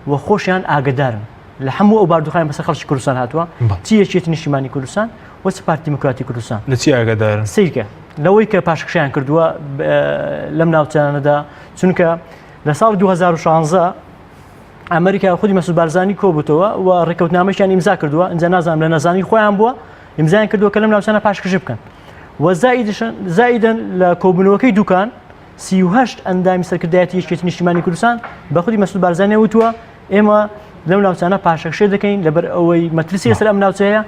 و خۆشیان ئاگدارن لە هەموو ئەو باردوخایان بەسەر خەڵکی کوردستان هاتووە چی یەکێتی نیشتیمانی کوردستان و چ پارتی دیموکراتی کوردستان
لە چی ئاگدارن
سیرکە لەوەی کە پاشکشیان کردووە لەم ناوچانەدا چونکە لە ساڵ 2016 ئەمریکا خودی مەسعود بارزانی کۆبووتەوە و ڕێکەوتنامەیان ئیمزا کردووە اینجا نازانم لە نەزانی خۆیان بووە ئیمزایان کردووە کە لەم ناوچانە پاشکشی بکەن و زائیدەن لە کۆبوونەوەکەی دوکان 38 ئەندامی سەرکردایەتی یەکێتی نیشتیمانی کوردستان بە خودی مەسعود بارزانی وتووە ئێمە لەم ناوچانە پاشەکشێ دەکەین لەبەر ئەوەی مەترسی لەسەر ئەم ناوچەیە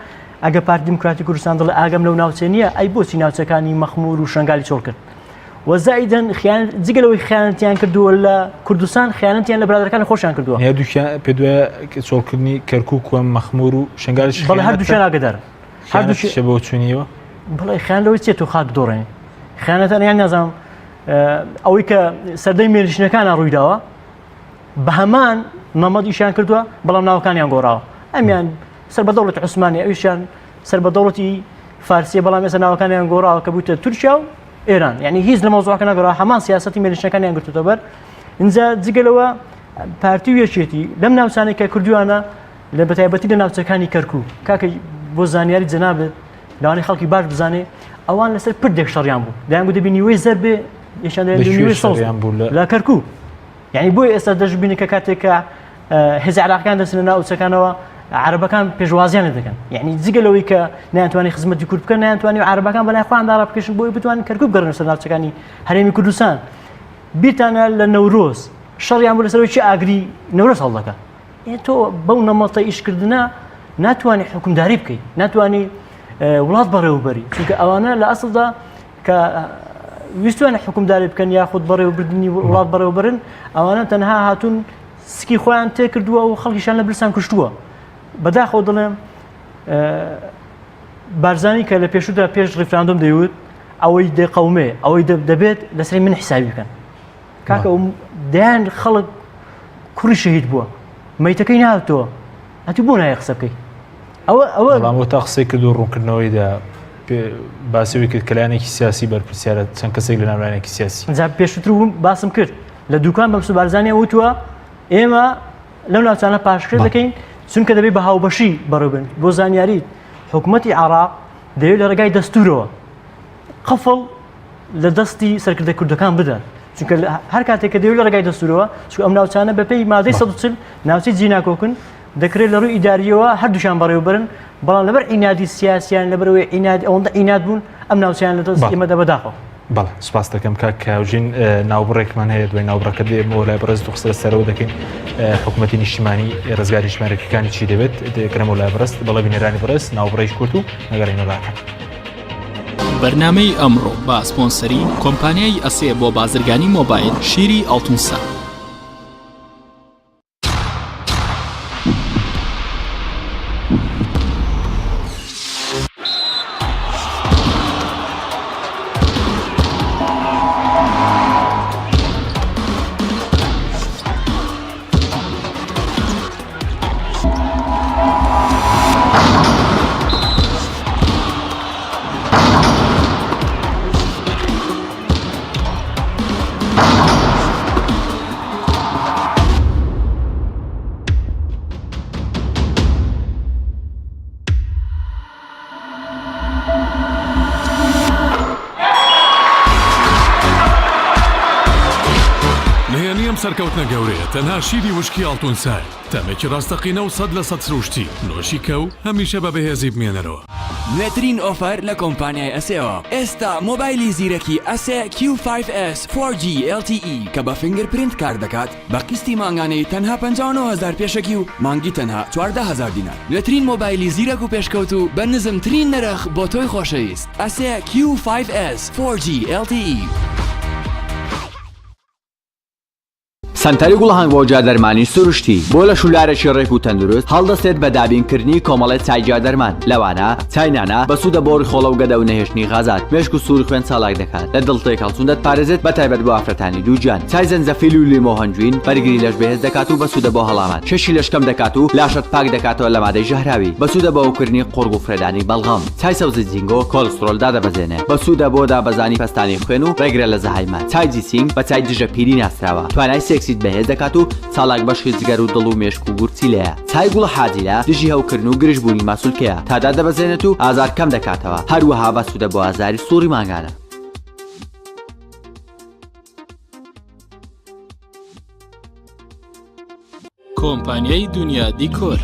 ئەگە پارتی دیموکراتی کوردستان دڵێ ئاگەم لەو ناوچە نییە ئەی بۆچی ناوچەکانی مەخمور و شنگالی چۆڵ کرد و زائیدەن جگەلەوەی خیانەتیان کردووە لە کوردستان خیانەتیان لە برادەکانی خۆشیان کردووە
پێ چۆڵکردنی کەرکووک و مەخمور و شنگالیش
بەڵێ هەردووشیان ئاگدار
هەردووشە بۆ چوونیەوە
بڵێ خیانەوەی چێت و خاک دۆڕێن خیانەتیان یان نازانم ئەوەی کە سەردەی مێژنەکانە ڕوویداوە بە هەمان نەمەدیشیان کردووە بەڵام ناوەکانیان گۆڕاوە ئەمیان سەر بە دەوڵەتی عوسمانی ئەویشیان سەر بە دەوڵەتی فارسیە بەڵام ێستا ناوەکانیان گۆڕاوە کە بوویتە تورکیا و ئێران یعنی هیچ لە مەوزوعەکە نەگەڕا هەمان سیاسەتی مێژنەکانیان گرتوتە بەر اینجا جگەلەوە پارتی و یەکێتی لەم ناوچانەی کە کردووانە لە بەتایبەتی لە ناوچەکانی کەرکوو کاکە بۆ زانیاری جەنابێت لەوانەی خەڵکی باش بزانێ ئەوان لەسەر پردێک شەڕیان بوو دایانگو دەبینی وەی زەر بێ یەشاندەوەی سەوزیان
بوو
لە کەرکوو یعنی بۆی ئێستا دەشبینی کە کاتێکە هێزی عراقیان دەچنە ناوچەکانەوە عربەکان پێشوازیانە دەکەن یعنی جگەلەوەی کە نەیانتوانی خزمەتی کورد بکەن نەیانتوانی عربەکان بەلای خۆیان داڕا بکەشن بۆی بتوانن کەرکوو بگەڕنە سەر ناوچەکانی هەرێمی کوردستان بیرتانە لە نەورۆز شەڕیان بوو لەسەرەوەی چی ئاگری نەورۆز هەڵدەکات تۆ بەو نەمەڵتە ئیشکردنە ناتوانانی حکومداری بکەیت ناتوانانی وڵات بەڕێوەبەری چونکە ئەوانە لە ئەسڵدا کە ویستوانە حکومداری بکەن یاخود بەڕێوەبردننی وڵات بەڕێوەبرن ئەوانە تەنها هاتوون سکی خۆیان تێکردووە و خەڵکیشان لە برسان کوشتووە بەداخەوە دەڵێم بارزانی کە لە پێشودا پێش ڕیفراندۆم دەیوت ئەوەی دەقەومێ ئەوەی دەبێت لەسەری من حسابی بکەن کاکە دەیان خەڵک کوڕی شەهید بووە مەیتەکەی نهاتەوە هەتی بۆ نایە قسە بکەیت
ئەوە تا قسەی کرد و ڕوونکردنەوەیدا باسیەوەی کرد کە لایەنێکی سیاسی بەرپرسیارە چەند کەسێک لە ناولایەنێکی سیاسی
جا پێشتر باسم کرد لە دوکان بە مەسعود بارزانی وتووە ئێمە لەو ناوچانە پاشکرێ دەکەین چونکە دەبێت بە هاوبەشی بەڕێوەبن بۆ زانیاری حکوومەتی عێراق دەوێت لە ڕێگای دەستورەوە قفڵ لە دەستی سەرکردە کوردەکان بدەن چونکە هەر کاتێک کە دەوێت لە ڕێگای دەستورەوە چونکە ئەم ناوچانە بەپێی مادەی 140 ناوچەی جیناکۆکن دەکرێت لە ڕووی ئیداریەوە هەردووشیان بەڕێوەبرن بەڵام لەبەر ئینادی سیاسیان لەبەرەوەی ئەوەندە ئیناد بوون ئەم ناوچیان لە دەست ئێمەدا بەداخەوە
بەڵێ سپاس دەکەم کاکەوژین ناوبڕێکمان هەیە دوای ناوبڕەکە دێمەوە لای بەڕێز و قسە سەرەوە دەکەین حکوومەتی نیشتیمانی ڕزگاری نیشتیمانیەکانی چی دەبێت دەکرێمەوە لای بەڕست بەڵێ بینەرانی بەڕێز ناوبڕێی کورت و نەگەڕێنەوەڵاتە
بەرنامەی ئەمڕۆ با سپۆنسەری کۆمپانیای ئەسێ بۆ بازرگانی مۆبایل شیری ئەڵتونسا
سەرکەوتنە گەورەیە تەنها شیری وشکی ئاڵتونسای تەمێکی ڕاستەقینە و 100% سروشتی نۆشی کە و هەمیشە بە بەهێزی بمێنەرەوە.
نوێترین ئۆفەر لە کۆمپانیای ئەسێەوە ئێستا مۆبایلی زیرەکی ئەسێ Q5S 4G LTE کە بە فینگرپرینت کار دەکات بە قستی مانگانەی تەنها 59,000 پێشەکی و مانگی تەنها 14,000 دینار. نوێترین مۆبایلی زیرەک و پێشکەوت و بە نزمترین نرخ بۆ تۆی خۆشەویست ئەسێ Q5S 4G LTE.
سنتەری گوڵهنگ بۆ جادەرمانی سروشتی بۆ لە شولارێکی ڕێک و تەندروست هەڵدەستێت بە دابینکردنی کۆمەڵێت چای جادەرمان لەوانە چاینانە بە سوودە بۆ ڕخۆڵە و گەدە و نەهێشتنی غازات مێشک و سووری خوێن چالاک دەکات لە دڵتێک هەڵچوون دەتپارێزێت بە تایبەت بۆ ئافرەتانی دووجان چای زەنجەفیل و لیمۆ هەنجوین بەرگری لەش بەهێز دەکات و بە سوودە بۆ هەڵامان شەشی لەشکەم دەکات و لاشت پاک دەکاتەوە لە مادەی ژەهراوی بە سوودە بۆ ئەوکردنی قورگ و فرێدانی بەڵغەم چای سەوزی جینگۆ کۆلسترۆل دادەبەزێنێ بە سوودە بۆ دابەزانی پەستانی خوێن و ڕێگرە لە زەهایمان چای جیسینگ بە چای دژە پیری ناسراوە توانای سێکسیت بەهێز دەکات و چالاک بەشی جگەر و دڵ و مێشک و گورچی لەیە چای گوڵە حاجیلە دژی هەوکردن و گرژبوونی ماسوولکەیە تادا دەبەزێنێت و ئازار کەم دەکاتەوە هەروەها بە سوودە بۆ ئازاری سووری ماگانە.
کۆمپانیای دنیا دیکۆر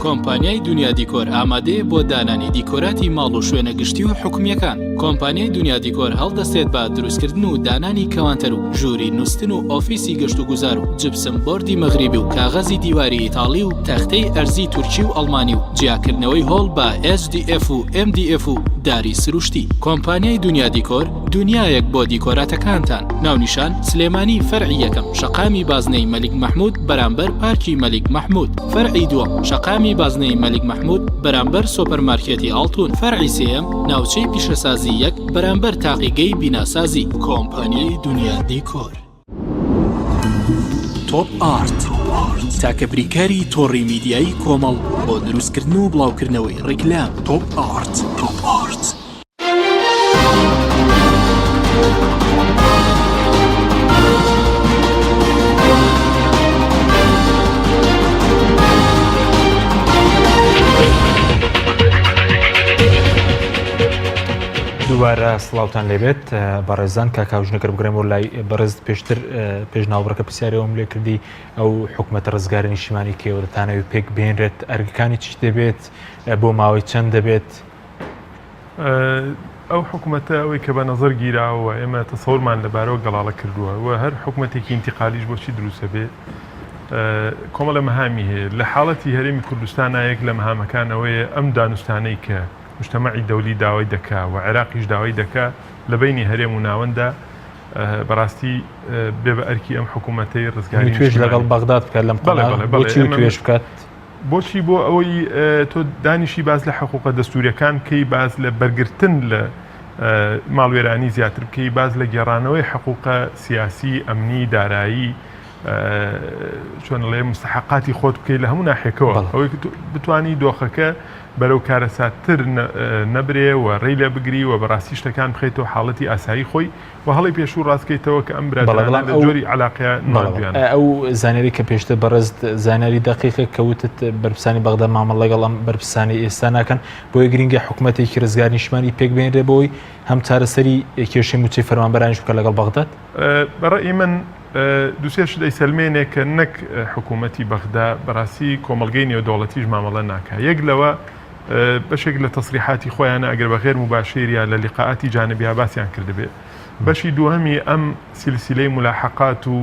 کۆمپانیای دنیا دیکۆر ئامادەیە بۆ دانانی دیکۆراتی ماڵ و شوێنە گشتی و حکومیەکان. کۆمپانیای دنیا دیکۆر هەڵدەستێت بە دروستکردن و دانانی کەوانتەر و ژووری نووسن و ئۆفیسی گەشت و گوزار و جبسم بۆردی مەغریبی و کاغەزی دیواری ئیتاڵی و تەختەی ئەرزی تورکی و ئەڵمانی و جیاکردنەوەی هۆڵ بە SDF و MDF و داری سروشتی. کۆمپانیای دنیا دیکۆر دنیایەک بۆ دیکۆراتەکانتان. ناونیشان سلێمانی فەرعی یەکەم شەقامی بازنەی مەلیک مەحموود بەرامبەر پارکی مەلیک مەحموود. فەرعی دووەم شەقامی بازنەی مەلیک مەحموود بەرامبەر سۆپەرمارکێتی ئاڵتون. فەرعی سێیەم ناوچەی پیشەسازی یەک بەرامبەر تاقیگەی بیناسازی. کۆمپانیای دنیا دیکۆر. تۆپ ئارت تاکە بریکاری تۆڕی میدیایی کۆمەڵ بۆ دروستکردن و بڵاوکردنەوەی ڕیکلام. تۆپ ئارت.
دووبارە سڵاوتان لێبێت بەڕێزان کاکاوژنەکە بگرێمەوە لای بەڕێز پێشتر پێشناوبڕەکە پرسیارەوەم لێ کردی ئەو حکوومەتە ڕزگاری نیشتیمانی کێوەدەتانەوێت پێک بێنرێت ئەرگەکانی چی دەبێت بۆ ماوەی چەند دەبێت؟
ئەو حکوومەتە ئەوەی کە بە نەزەر گیراوە ئێمە تەسەوڕمان لەبارەوە گەڵاڵە کردووە و هەر حکوومەتێکی ئینتیقالیش بۆچی دروستە بێ کۆمەڵە مەهامی هەیە لە حاڵەتی هەرێمی کوردستان یەک لە مەهامەکانەوەیە ئەم دانوستانەی کە مجتمعی دەولی داوای دەکا و عێراقیش داوای دەکا لە بینی هەرێم و ناوەندا بەڕاستی بێ بە ئەرکی ئەم حکوومەتەی ڕزگاری
توێژ لەگەڵ بەغداد بکات لەم بۆچی توێژ بکات؟
بۆچی بۆ ئەوەی تۆ دانیشی باز لە حقوقە دەستوریەکان کەی باز لە بەرگرتن لە ماڵوێرانی زیاتر بکەی باز لە گێڕانەوەی حقوقە سیاسی ئەمنی دارایی چۆن لێ مستحقاتی خۆت بکەیت لە هەموو ناحێکەوە ئەوەی بتانی دۆخەکە بەرەو کارەساتتر نەبرێ و ڕێی لێ بگری و بەڕاستی شتەکان بخەیتەوە حاڵەتی ئاسایی خۆی و هەڵی پێشوو ڕاستکەیتەوە کە ئەم برادرانە لە جۆری علاقەیە ناڵبیان.
ئەو زانیاری کە پێشتر بەڕێز زانیاری دقیقە کەوتت بەرپرسانی بەغدا مامەڵ لەگەڵ ئەم بەرپرسانی ئێستا ناکەن بۆیە گرنگە حکوومەتێکی ڕزگاری نیشتیمانی پێک بێنرێ بۆی هەم چارەسەری کێشەی موچەی فەرمانبەرانیش بکە لەگەڵ بەغداد؟
بەڕێی من دووسێش دەیسەلمێنێ کە نەک حکوومەتی بەغدا بەڕاستی کۆمەلگەی نێودەوڵەتیش مامەڵە ناکە. یەک لەوە بەشێک لە تەسریحاتی خۆیانە ئەگەر بە غێر مباشیریا لە لیقاعاتی جانبی باسییان کردبێ. بەشی دووهەمی ئەم سیلسیلەی ملاحقات و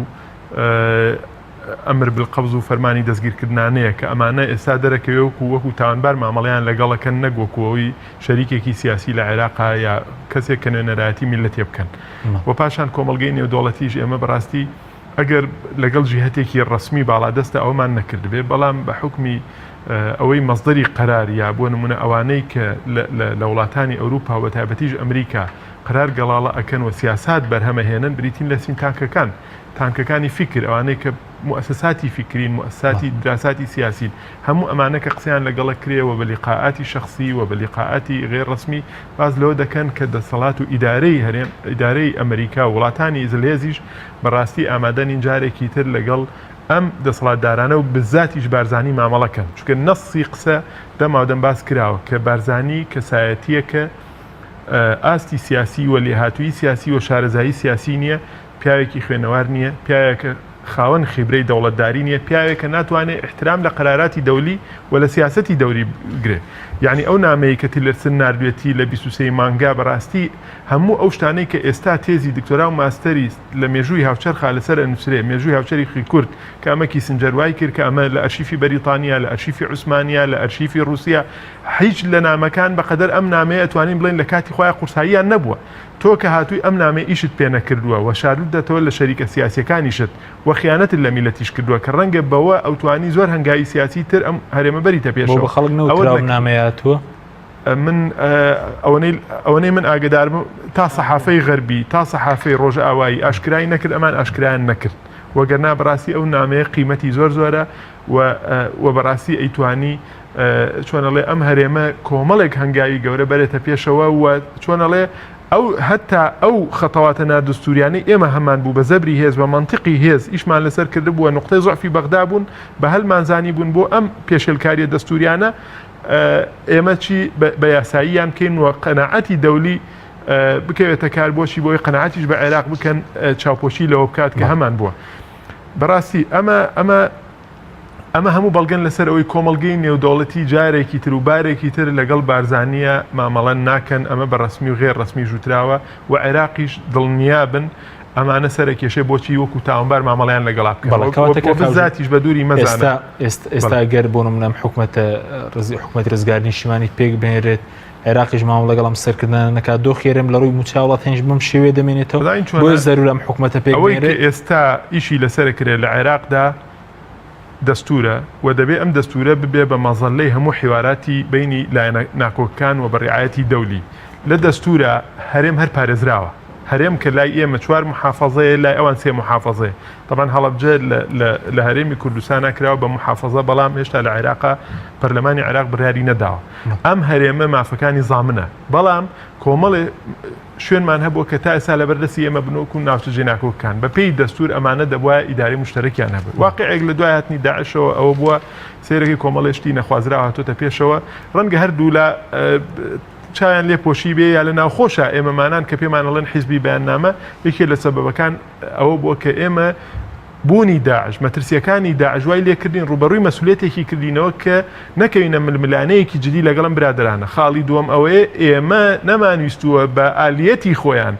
ئەمر بالقەبز و فەرمانی دەستگیرکردانەیە کە ئەمانە ئێستا دەرەکەوێ وەکو تاوانبار مامەڵیان لەگەڵەکەن نەگوەکوەوەی شەریکێکی سیاسی لە عێراقا یا کەسێک کە نوێنەرایەتی میلەتێ بکەن و پاشان کۆمەلگەی نێودەوڵەتیش ئێمە بەڕاستی ئەگەر لەگەڵ جیهەتێکی ڕسمی باڵادەستە ئەومان نەکردبێ بەڵام بە حکمی ئەوەی مەزدەری قەرار یا بۆ نمونە ئەوانەی کە لە وڵاتانی ئەوروپا و تایبەتیش ئەمریکا قەرار گەڵاڵە ئەکەن و سیاسات بەرهەمەهێنن بریتین لە سین تانکەکانی فکر ئەوانەی کە مؤسساتی فکرین مؤسساتی دراساتی سیاسین هەموو ئەمانە کە قسەیان لەگەڵە کرێەوە بە لیقاعاتی شخصی و بە لیقاعاتی غێر ڕسمی باز لەوە دەکەن کە دەسەڵات و ئیدارەی ئەمریکا و وڵاتانی ئیزلێزیش بەڕاستی ئامادەنین جارێکی تر لەگەڵ ئەم دەسەڵاتدارانە و بزاتیش بارزانی مامەڵەکەن چونکە نەسی قسە دەماودەم باس کراوە کە بارزانی کەسایەتیەکە ئاستی سیاسی و لێهاتووی سیاسی و شارەزایی سیاسی نییە پیاوێکی خوێنەوار نییە پیاوێکە خاوەن خیبرەی دەوڵەتداری نیە پیاوێک کە ناتوانێت احترام لە قەراراتی دەولی و لە سیاسەتی دەوری بگرێ. یعنی ئەو نامەیە کە تیلەرسن نردوێتی لە 23 مانگا بەڕاستی هەموو ئەو شتانەی کە ئێستا تێزی دکتۆرا و ماستەری لە مێژووی هاوچەرخا لەسەر ئەنووسێ مێژووی هاوچەرێکی کورد کە ئەمە کیسنجەروای کرد کە ئەمە لە ئەرشیفی بەریتانیا لە ئەرشیفی عوسمانیا لە ئەرشیفی رووسیا هیچ لە نامەکان بەقەدەر ئەم نامەیە ئەتوانین بڵێن لە کاتی خۆیان قورساییان نەبووە. تۆ کە هاتووی ئەم نامێ ئیشت پێ نەکردووە و شارود دەتەوە لە شەریکە سیاسیەکانیشت و خیانەت لە میلەتیش کردووە کە ڕەنگە بەوە ئەوتوانی زۆر هەنگاوی سیاسی تر ئەم هەرێمە بەریتە پێشەوە.
بۆ خەڵک نەوتراو نامەیەتوە
من ئەوەی من ئاگدارم تا سەحافەی غەربی تا سەحافەی ڕۆژە ئاوایی ئاشکرای نەکرد ئەمان ئاشکرایان نەکرد وەگەرنا بەڕاستی ئەو نامەیە قیمەتی زۆر زۆرە و بەڕاستی ئەیتوانی چۆنەڵێ ئەم هەرێمە کۆمەڵێک هەنگاوی گەورە بەرێتە پێشەوە و چۆنەڵێ ئەو هەتا ئەو خەتەواتە نادستوریانی ئێمە هەمان بوو بە زەبری هێز بە منطقی هێز ئیشمان لەسەر کرد بووە نقطەی زۆعفی بەغدا بوون بە هەلمانزانی بوون بۆ ئەم پێشێلکاریە دەستوریانە ئێمە چی بە یاساییان بکەین و قەناعەتی دەولی بکەوێتە کار بۆشی بۆی قەناعەتیش بە عێراق بکەن چاوپۆشی لەوە بکات کە هەمان بووە. بەڕاستی ئەمە هەموو بەڵگەن لەسەر ئەوەی کۆمەڵگەی نێودەوڵەتی جارێکی تر و بارێکی تر لەگەڵ بارزانیە مامەڵەن ناکەن ئەمە بە ڕسمی و غێر ڕسمی ژووتراوە و عێراقیش دڵنیا بن ئەمانە سەر کێشەی بۆچی وەکو تاوانبار مامەڵیان لەگەڵا بکەن زاتیش بە دووری مەزانە.
ئێستا گەر بۆ نمونە حکومەتی ڕزگاری نیشتیمانی پێک بێنرێت عێراقیش مام لەگەڵم سەرکردن نەکات دۆ خێرم لە ڕووی موچاوڵات هێنج بم شێوێ دەمێنێتەوە بۆ زەرور ئەم حکومەتە پێک
بێنرێت. ئێستا ئیشی لەسەر کرێت لە عێراقدا دەستورە و دەبێ ئەم دەستورە ببێ بە مەزەلەی هەموو حیواراتی بینی لایەنە ناکۆکان و بەڕیعەتی دەولی. لە دەستورە هەرێم هەر پارێزراوە هەرێم کە لای ئێمە 4 محافەزەیە لای ئەوان 3 محافەزەیە طبعاً هەڵەبجە لە هەرێمی کوردستان ناکراوە بە محافەزە بەڵام هێشتا لە عێراقا پەرلەمانی عێراق بڕیاری نەداوە. ئەم هەرێمە مافەکانی زامنە بەڵام کۆمەڵێ شوێنمان هەبووە کە تا ئێستا لەبەردەستی ئێمە بنۆکو ناوچەجێ ناکۆکان بە پێی دەستور ئەمانە دەبووە ئیداری مشتەرەکیان هەبێت. واقعێک لە دوای هاتنی داعشەوە ئەوە بووە سێرەکی کۆمەڵێشتی نەخوازراوە هاتۆتە پێشەوە ڕەنگە هەردوو لە چایان لێ پۆشی بێ یا لە ناوخۆشە ئێمەمانان کە پێمانەڵێن حیزبی بەیاننامە یەکێ لە سەبەبەکان ئەوە بووە کە ئێمە بوونی داعش مەترسیەکانی داعشوای لێکردین ڕوبەڕووی مەسئولێتێکی کردینەوە کە نەکەوینە ململانەیەکی جدی لەگەڵم برادرانە. خاڵی دووەم ئەوەیە ئێمە نەمانویستووە بە ئالیەتی خۆیان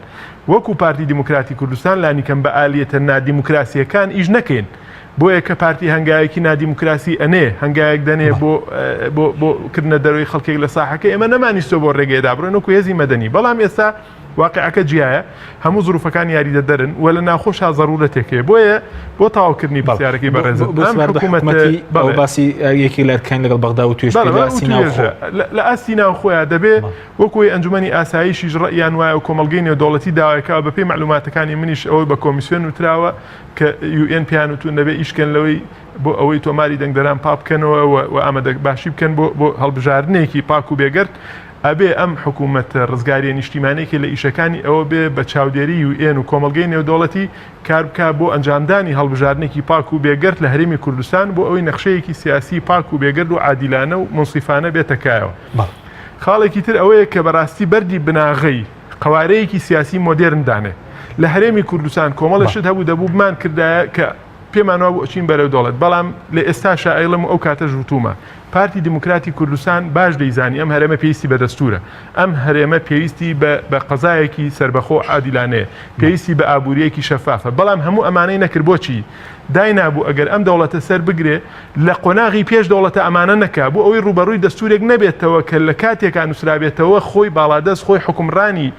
وەکو پارتی دیموکراتی کوردستان لانیکەم بە ئالیەتە نادیموکراسیەکان ئیش نەکەین بۆیە کە پارتی هەنگاوێکی نادیموکراسی ئەنێ هەنگاوێک دەنێ بۆ کردنە دەروی خەڵکێک لە ساحەکە ئێمە نەمانیستۆ بۆ ڕێگەیەدا بڕێن وەکو هێزی مەدەنی بەڵام ئێستا واقعەکە جیایە هەموو زروفەکان یاری دەدەرن و لە ناخۆشا زەرورەتێکێ بۆیە بۆ تاواکردنی پرسیارەکەی بەڕێز
باسی یەکی لەرکان لەگەڵ بەغدا و توێژ
لە ئاستی ناو خۆیان دەبێ وەکوی ئەنجومەنی ئاساییشیش ڕەیان وایە و کۆمەڵگەی نێودەوڵەتی داوایکەوە بە پێی معلوماتەکانی منیش ئەوەی بە کۆمیسیۆن وتراوە کە UN پیانوتون دەبێ ئیشکەن لەوەی بۆ ئەوەی تۆماری دەنگدەران پاپ بکەنەوە و ئامادە باشی بکەن بۆ هەڵبژاردنێکی پاک و بێگەرت ئەبێ ئەم حکوومەت ڕزگاریە نیشتیمانێکی لە ئیشەکانی ئەوە بێ بە چاودێری UN و کۆمەڵگەی نێودەوڵەتی کار بکە بۆ ئەنجامدانی هەڵبژاردنێکی پاک و بێگەرت لە هەرێمی کوردستان بۆ ئەوەی نەخشەیەکی سیاسی پاک و بێگەرد و عادیلانە و منصیفانە بێتەکایەوە. خاڵێکی تر ئەوەیە کە بەڕاستی بەردی بناغی قوارەیەکی سیاسی مۆدێرندانێ لە هەرێمی کوردستان کۆمەڵەشت هەبوو دەبوو بمان کردایە کە پێمانەوە بۆ ئەچین بەرەو دەوڵەت بەڵام لە ئێستا شائڵم و ئەو کاتە ژووتومە پارتی دیموکراتی کوردستان باش دەیزانی ئەم هەرێمە پێویستی بە دەستورە ئەم هەرێمە پێویستی بە قەزایەکی سربەخۆ عادیلانەیە پێویستی بە ئابوووریەکی شەفافە بەڵام هەموو ئەمانەی نەکرد بۆچی داینابوو ئەگەر ئەم دەوڵەتە سەر بگرێ لە قۆناغی پێش دەوڵەتە ئەمانە نەکا بۆ ئەوەی ڕوبەڕووی دەستورێک نەبێتەوە کە لە کاتێکان نووسرابێتەوە خۆی باڵادەست خۆی حکومڕانی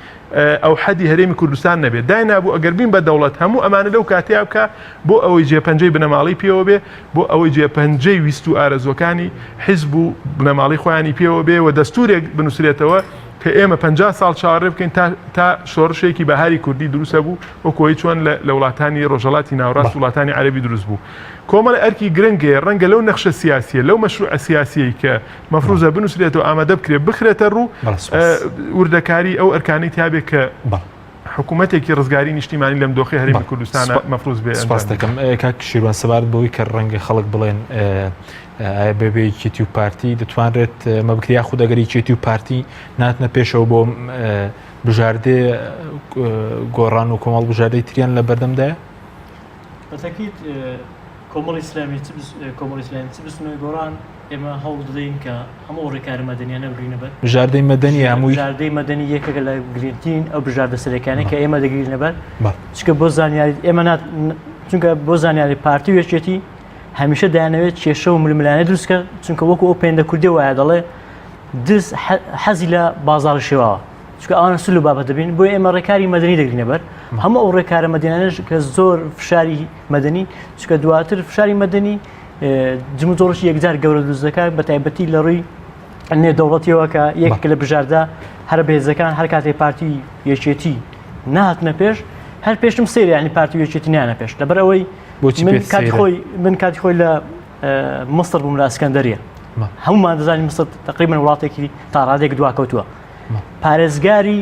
ئەو حەدی هەرێمی کوردستان نەبێت داینابوو ئەگەر بین بە دەوڵەت هەموو ئەمانە لەو کاتیا بکە بۆ ئەوەی جێپەنجەی بنەماڵی پێوە بێ بۆ ئەوەی جێپەنجەی ویست و ئارەزۆکانی حیزب و بنەماڵی خۆیانی پێوە بێ و دەستورێک بنووسرێتەوە کە ئێمە 50 ساڵ چاوەڕێ بکەین تا شۆڕشێکی بەهاری کوردی دروستە بوو وەکۆی چۆن لە وڵاتانی ڕۆژهەڵاتی ناوەڕاست وڵاتانی عەرەبی دروست بوو کۆمەڵ ئەرکی گرنگێ ڕەنگە لەو نەخشە سیاسیە لەو مەشروع سیاسیەی کە مەفروزە بنووسرێتەوە ئامادە بکرێت بخرێتە ڕوو وردەکاری ئەو ئەرکانەی تابێت کە حکوومەتێکی ڕزگاری نیشتیمانی لەم دۆخی هەرێمی کوردستانە مەفروز بێ.
سپاس دەکەم کاک شیروان سەبارەت بەوەی کە ڕەنگە خەڵک بڵێن بەبێ چێتی و پارتی دەتوانرێت مە بکریا خود ئەگەری چێتی و پارتی ناتنە پێشەوە بۆ بژاردێ گۆڕان و کۆمەڵ بژاردەی تریان لە بەردەمدایە؟
بەتەکیت کۆمەڵی ئیسلامی چ بستنەوەی گۆڕان ئێمە هەوڵ دەدەین کە هەموو ڕێکاری مەدەنیانە بگرینە بەر
بژاردەی مەدەنی هەمووی
بژاردەی مەدەنی یەکێکە لە گرنگترین ئەو بژاردە سەرەکیانەی کە ئێمە دەگرینە بەر چکە بۆ زانیاری ئێمە چونکە بۆ زانیاری پارتی وێچێتی هەمیشە دایانەوێت کێشە و ململانە دروستکە چونکە وەکو ئەو پێندە کوردی وایە دەڵێ دەست حەزی لە بازاڕی شێواوە چونکە ئەوانە سول و بابەت دەبین بۆ ئێمە ڕێکاری مەدەنی دەگرینە بەر هەموو ئەو ڕێکارە مەدەنیانەش کە زۆر فشاری مەدەنی چونکە دواتر فشاری مەدەنی جم و جۆڕشی یەکجار گەورە دروست دەکات بە تایبەتی لە ڕووی نێودەوڵەتیەوە کە یەکێک لە بژاردا هەر بەهێزەکان هەر کاتێک پارتی یەکێتی نهاتنە پێش هەر پێشتم سێری یعنی پارتی یەکێتی نیانە پێش لەبەر ئەوەی من کاتی خۆی لە مەستر بووم لە ئەسکەندەریە هەمومان دەزانین مەستر تقریبا وڵاتێکی تا ڕادێک دواکەوتووە پارێزگاری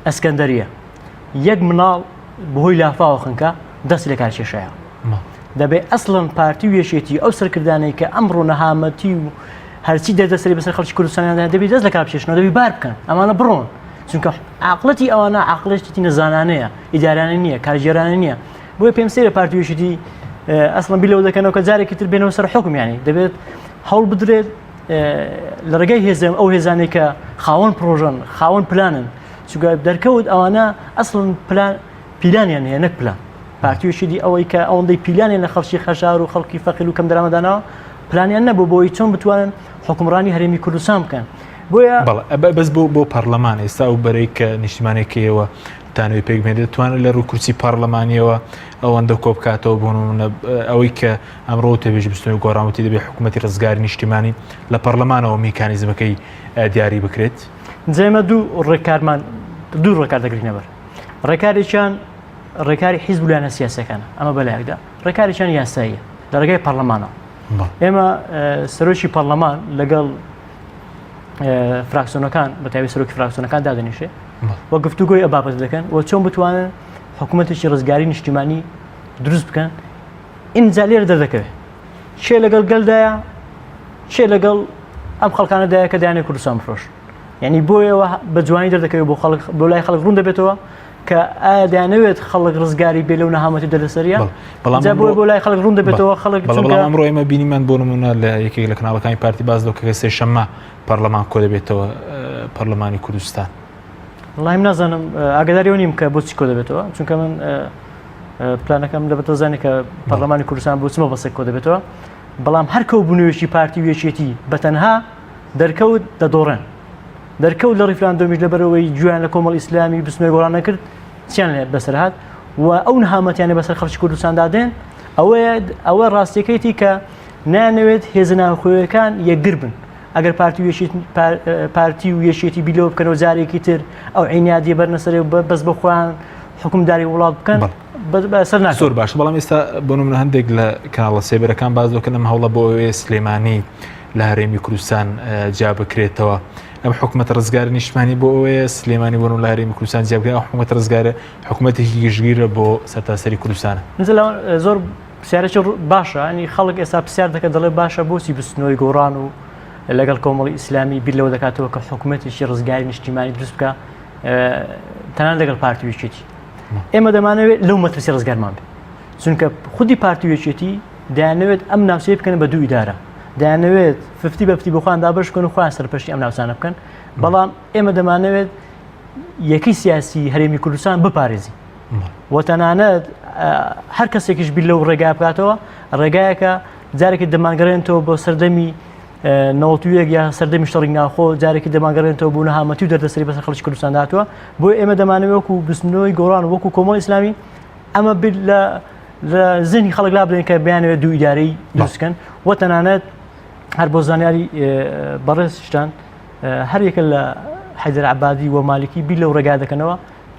ئەسکەندەریە یەک مناڵ بەهۆی لافاوە خنکە دەستی لە کار کێشەیە دەبێ ئەسڵەن پارتی و یەکێتی ئەو سەرکردانەی کە ئەمڕۆ نەهامەتی و هەرچی دەردەسەری بەسەر خەڵکی کوردستانیاندا دەبێت دەست لە کار بکێشنەوە دەبێت بار بکەن ئەمانە بڕۆن چونکە عقڵەتی ئەوانە عقڵەتی نەزانانەیە ئیدارانە نییە کارژێرانە نییە بۆیە پێم سێرە پارتی و یەکێتی ئەسڵەن بیلەوە دەکەنەوە کە جارێکی تر بێنەوە سەر حکم یانی دەبێت هەوڵ بدرێت لە ڕێگەی هێزم ئەو هێزانەی کە خاوەن پرۆژن خاوەن پلانن چونکە دەرکەوت ئەوانە ئەسڵن پیلانیان هەیە نەک پلان پارتی و یەکێتی ئەوەی کە ئەوەندەی پیلانیان لە خەڵکی خەشار و خەڵکی فەقیر و کەم دەرامەدانەوە پلانیان نەبوو بۆی چۆن بتوانن حکومڕانی هەرێمی کوردستان بکەن بۆیە
بەس بۆ پەرلەمان ئێستا و بەرەی کە نیشتیمانێکەوە تانوی پێکمێ دەتوانێت لە ڕووکورسی پارلەمانیەوە ئەوەندە کۆبکاتەوە بوون ئەوەی کە ئەمڕۆ تێبێژ بستنەوەی گۆڕاوەتی دەبێت حکوومەتی ڕزگاری نیشتیمانی لە پەرلەمانەوە میکانیزمەکەی دیاری بکرێت
جێمە دوو ڕێکار دەگرینە بەر ڕێکارێکیان ڕێکاری حیزب و لایەنە سیاسەکانە ئەمە بەلایەکدا ڕێکارێکیان یاساییە لە ڕێگای پەرلەمانەوە ئێمە سەرۆکی پەرلەمان لەگەڵ فراکسیۆنەکان بە تایبەتی سەرۆکی فراکسیۆنەکان دادەنیشێ وە گفتوگۆی ئەو بابەت دەکەن و چۆن بتوانن حکوومەتێکی ڕزگاری نیشتیمانی دروست بکەن ئینجا لێرە دەردەکەوێت چێ لەگەڵ گەلدایە چێ لەگەڵ ئەم خەڵکانەدایە کە دایانەی کوردستان بفرۆش یعنی بۆیەوە بە جوانی دەردەکەوێت بۆ لای خەڵک ڕوون دەبێتەوە کە ئایا دەیانەوێت خەڵک ڕزگاری بێ لەو نەهامەتی دەرەسەریە بۆ لای خەڵک ڕوون دەبێتەوە خەڵک
بەڵام ئەمڕۆ ئێمە بینیمان بۆ نمونە لە یەکێک لە کەناڵەکانی پارتی باز دەکە سێشەممە پەرلەمان کۆ دەبێتەوە پەرلەمانی کوردستان
وڵای نازانم ئاگاداریەوە نیم کە بۆچی کۆ دەبێتەوە چونکە من پلانەکەم دەبێتە زانێ کە پەرلەمانی کوردستان بۆ چمە بەسێک کۆ دەبێتەوە بەڵام هەر کەوتبوونەوەیەکی پارتی و یەکێتی بەتەنها دەرکەوت دەدۆڕێن دەرکەوت لە ڕیفراندۆمیش لەبەرەوەی گویان لە کۆمەڵی ئیسلامی بستنەوەی گۆڕان نەکرد چیان لێ بەسەرهات و ئەو نەهامەتیانە بەسەر خەڵکی کوردستاندا دێن ئەوە ڕاستیەکەیەتی کە نانەوێت هێزە ناوخۆیەکان یەکگر بن ئەگەر پارتی و یەکێتی بیلەوە بکەنەوە جارێکی تر ئەو عینیادیە بەرنەسەرێ بەس بە خۆیان حکومداری وڵات بکەن بەسەر ناکەن
زۆر باش بەڵام ئێستا بۆ نمونە هەندێک لە کەناڵە سێبەرەکان باز دەکەن ئەم هەوڵە بۆ ئەوەیە سلێمانی لە هەرێمی کوردستان جا بکرێتەوە ئەم حکوومەت ڕزگاری نیشتیمانی بۆ ئەوەیە سلێمانی بۆ لە هەرێمی کوردستان جیابکە حکوومەت ڕزگارە حکوومەتێکی گشتگیرە بۆ سەرتاسەری کوردستانە
زۆر پرسیارێکی باشە ینی خەڵک ئێستا پرسیار دەکەن دەڵێ باشە بۆچی بستنەوەی گۆڕان و لەگەڵ کۆمەڵی ئیسلامی بیر لەوە دەکاتەوە کە حکوومەتێکی ڕزگاری نیشتیمانی دروست بکە تەنان لەگەڵ پارتی و یەکێتی ئێمە دەمانەوێت لەو مەترسی ڕزگارمان بێت چونکە خودی پارتی و یەکێتی دەیانەوێت ئەم ناوچەیە بکەن بە دوو ئیدارە دەیانەوێت ففتی بەفتی بۆ خۆیان دابەش بکەن و خۆیان سەرپەرشتی ئەم ناوچانە بکەن بەڵام ئێمە دەمانەوێت یەکەی سیاسی هەرێمی کوردستان بپارێزی و تەنانەت هەر کەسێکیش بیر لەو ڕێگای بکاتەوە ڕێگایەکە جارێکی دەمانگەڕێنەوە بۆ سەردەمی نەوەڵتویەک یا سەردەمی شەڕی ناوخۆ جارێکی دەمانگەڕێنەوە بۆ نەهامەتی و دەردەسەری بەسەر خەڵکی کوردستان داتووە بۆ ئێمە دەمانەوێت وەکو بستنەوەی گۆڕان وەکو کۆمەڵی ئیسلامی ئەمە لە زنی خەڵک لا بدەین کە بیانەوێت دوو ئیدارەی دروستکەن و تەنانەت هەر بۆ زانیاری بەڕێزشتان هەر یەکە لە حەیدەر عەبادی و مالکی بیر لەو ڕێگا دەکەنەوە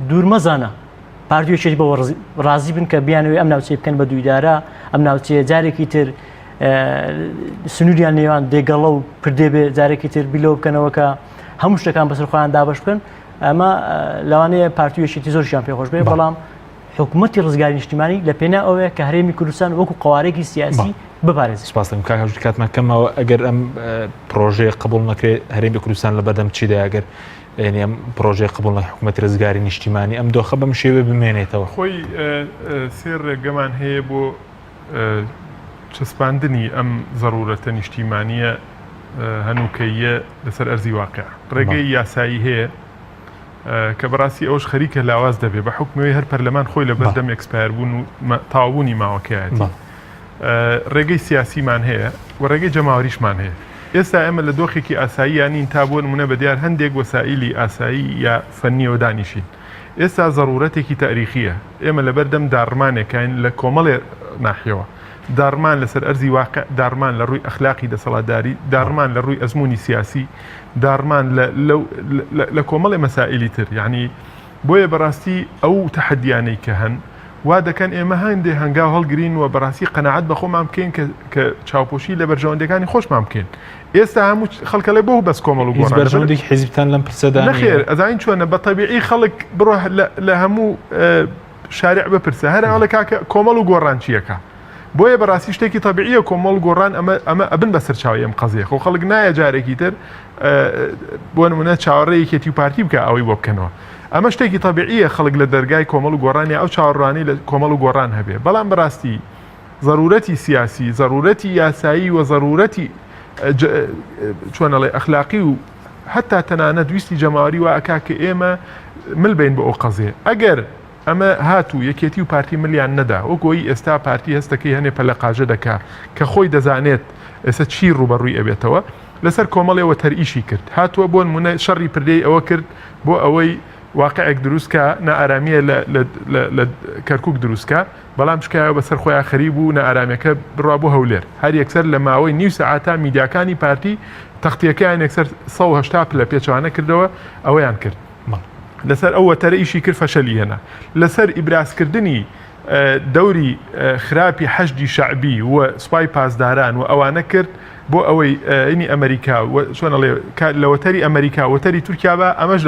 دوور مەزانە پارتی و یەکێتی بەوە ڕازی بن کە بیانەوێت ئەم ناوچەیە بکەن بە دوو ئیدارە ئەم ناوچەیە جارێکی تر سنووریان نێوان دێگەڵە و پردێ بێ جارێکی تر بیلەوە بکەنەوە کە هەموو شتەکان بەسەر خۆیان دابەش بکەن ئەمە لەوانەیە پارتی و یەکێتی زۆرشیان پێخۆش بێ بەڵام حکوومەتی ڕزگاری نیشتیمانی لە پێنا ئەوەیە کە هەرێمی کوردستان وەکو قوارێکی سیاسی بپارێزێت.
سپاسم کاتمان کەمەوە ئەگەر ئەم پرۆژەیە قبول نەکرێت هەرێمی کوردستان لە بەردەم چیدا ئەگەر ینی ئەم پرۆژێ قبول لە حکوومەتی ڕزگاری نیشتیمانی ئەم دۆخە بەم شێوێ بمێنێتەوە.
خۆی سێ ڕێگەمان هەیە بۆ چەسپاندنی ئەم ضرورەتە نیشتیمانیە هەنووکەیە لەسەر ئەرزی واقع. ڕێگەی یاسایی هەیە کە بەڕاستی ئەوش خەریکە لاواز دەبێت بە حکومەوەی هەر پەرلەمان خۆی لە بەردەم ئەکسپایر بوون و تاوابوونی ماوەکەیەتی. ڕێگەی سیاسیمان هەیە و ڕێگەی جەماوەریشمان هەیە. ئێستا ئێمە لە دۆخێکی ئاساییانین تا بۆ نمونە بەدیار هەندێک وەسائیلی ئاسایی یا فەنیەوە دانیشین. ئێستا ضرورەتێکی تاریخیە. ئێمە لە بەردەم داڕمانێکین لە کۆمەڵێ ناحیەوە. دارمان لەسەر ئەرزی واقع، دارمان لە ڕووی ئەخلاقی دەسەڵاتداری، دارمان لە ڕووی ئەزمموی سیاسی، دارمان لە کۆمەڵی مەسائلی تر. یعنی بۆیە بەڕاستی ئەو تەحەدیانەی کە هەن وا دەکەن ئێمە هەندێک هەنگاو هەڵگرین و بەڕاستی قەنەعەت بە خۆمان بکەین کە چاوپۆشی لە بەرژەوەندەکانی خۆشمان بکەین. ئێستا هەموو خەڵکەڵێ بۆ بەس کۆمەڵ و گۆڕان
بەرژەوەندێکی حیزبتان لەم پرسەدا
نەخێر ئەزانین چۆنە بە تەبیعی خەڵک بڕۆ لە هەموو شارع بپرسە هەر ئەوڵە کاکە کۆمەڵ و گۆڕان چیەکە. بۆیە بەڕاستی شتێکی تەبیعیە کۆمەڵ گۆڕان ئەمە ئەبن بەسەر چاوی ئەم قەزیە. خۆ خەڵک نایە جارێکی تر بۆ نمونە چاوەڕێیەکێتی و پارتی بکە ئەوەی بۆ بکەنەوە. ئەمە شتێکی تەبیعیە خەڵک لە دەرگای کۆمەڵ و گۆڕانی ئەو چاوەڕوانی لە کۆمەڵ و گۆڕان هەبێ. بەڵام بەڕاستی ضرورەتی سیاسی، ضرورەتی یاسایی و ضرورەتی چۆنەڵێ ئەخلاقی و حتا تەنانەت ویستی جەماوەری وا ئەکا کە ئێمە مل بین بە ئەو قەزێ. ئەگەر ئەمە هاتوو یەکێتی و پارتی ملیان نەدا وەکۆی ئێستا پارتی هەستەکەی هەنێ پەلەقاژە دەکا کە خۆی دەزانێت ئێستا چی ڕوبەڕووی ئەبێتەوە لەسەر کۆمەڵێەوە تەرئیشی کرد. هاتووە بۆ نمونە شەڕی پردەی ئەوە کرد بۆ ئەوەی واقعێک دروستکە نائارامیە لە کەرکک دروستکە، بەڵام شکایەوە بەسەر خۆیان خەریب و نائارامیەکە بڕوا بۆ هەولێر. هەر یەکسەر لە ماوەی نیو سەعاتا میدیاکانی پارتی تەختیەکەیان یەکسەر 180 پلە پێچوانە کردەوە ئەوەیان کرد. لەسەر ئەوە تەرئیشی کرد فەشەلی هێنا. لەسەر ئیبرازکردنی دەوری خراپی حەشدی شعبی و سوپای پاسداران و ئەوانە کرد بۆ ئەوەی ئینی ئەمریکا چۆنەڵێ لە وەتەری ئەمریکا وەتەری تورکیا بە ئەمەش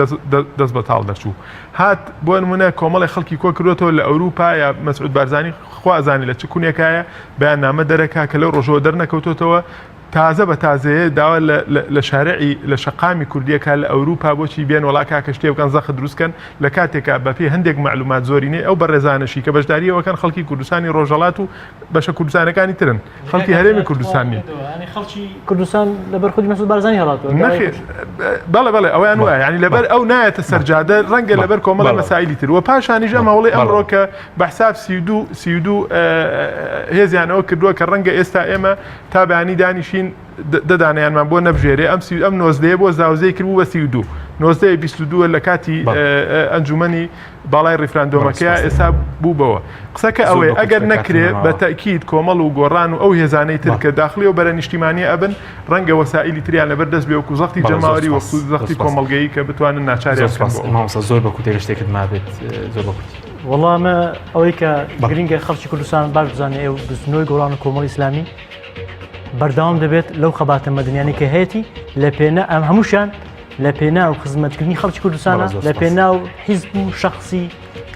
دەست بەتاڵ دەچوو. هات بۆ نمونە کۆمەڵی خەڵکی کۆ کردوەوە لە ئەوروپا یا مەسعود بارزانی خوازانی لە چ کوونێکایە بەیان نامە دەرەکا کە لەو ڕۆژەوە دەرنەکەوتۆتەوە تازە بە تازەیە داوا لە شارعی لە شەقامی کوردیەکە لە ئەوروپا بۆچی بێن وڵاکا کە شتێ بکەن زەخت دروستکەن لە کاتێکا بەپێ هەندێک معلومات زۆرینێ ئەو بەڕێزانەشی کە بەشداریەوەکەن خەڵکی کوردستانی ڕۆژەڵات و بەشە کوردستانەکانی ترن خەڵکی هەرێمی کوردستانی
خەڵکی کوردستان لەبەر خودی مەسعود بارزانی هەڵاتوە.
نەخێر بەڵێ ئەویان وایە ینی لەبەر ئەو نایەتە سەرجادە ڕەنگە لەبەر کۆمەڵە مەسائلی تر و پاشانیش ئەم هەوڵی ئەمڕۆ کە بەحساب 32 هێزیانەوە کردووە کە ڕەنگە ئێستا ئێمە تا بەیانی دانیشین دەدانیانمان بۆ نەبژێرێ ئەم نۆزدەیە بۆ زاوزەی کرد بوو بە 32 نۆزدەی 22 لە کاتی ئەنجومەنی باڵای ڕیفراندۆمەکەیە ئێستا بووبەوە. قسەکە ئەوەیە ئەگەر نەکرێت بە تەکید کۆمەڵ و گۆڕان و ئەو هێزانەی تر کە داخلی و بەرە نیشتیمانی ئەبن ڕەنگە وەسائلی تریان لەبەر دەست بێ وەکو زەختی جەماوەری وەکو زەختی کۆمەڵگەیی کە بتوانن ناچاریان
زۆر بەکوتێک شتێکت مابێت زۆر بەکوتی.
وەڵامە ئەوەی کە گرنگە خەڵکی کوردستان باش بزانێ ئێوە بستنەوەی گۆڕان و کۆمەڵی ئیسلامی بەردەوام دەبێت لەو خەباتە مەدەنیانی کە هەیەی لە پێنە ئەم هەمووشان لە پێنا و خزمەتکردنی خەڵکی کوردستانە لە پێنا و حیزب و شخصی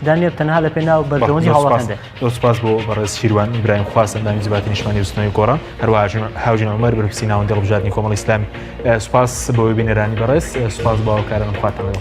دانێت تەنها لە پێنا و بەردەوەندی هەوڵەکەندە.
سپاس بۆ بەڕێز شیروان ئیبراهیم خواست ئەندامی زیباتی نیشتیمانی بستنەوەی گۆڕان هەروەها هاوژین عومەر بەرپرسی ناوەندی هەڵبژاردننی کۆمەڵی ئیسلامی. سپاس بۆ بینەرانی بەڕێز سپاس بۆ هاوکارانم خواتەوە.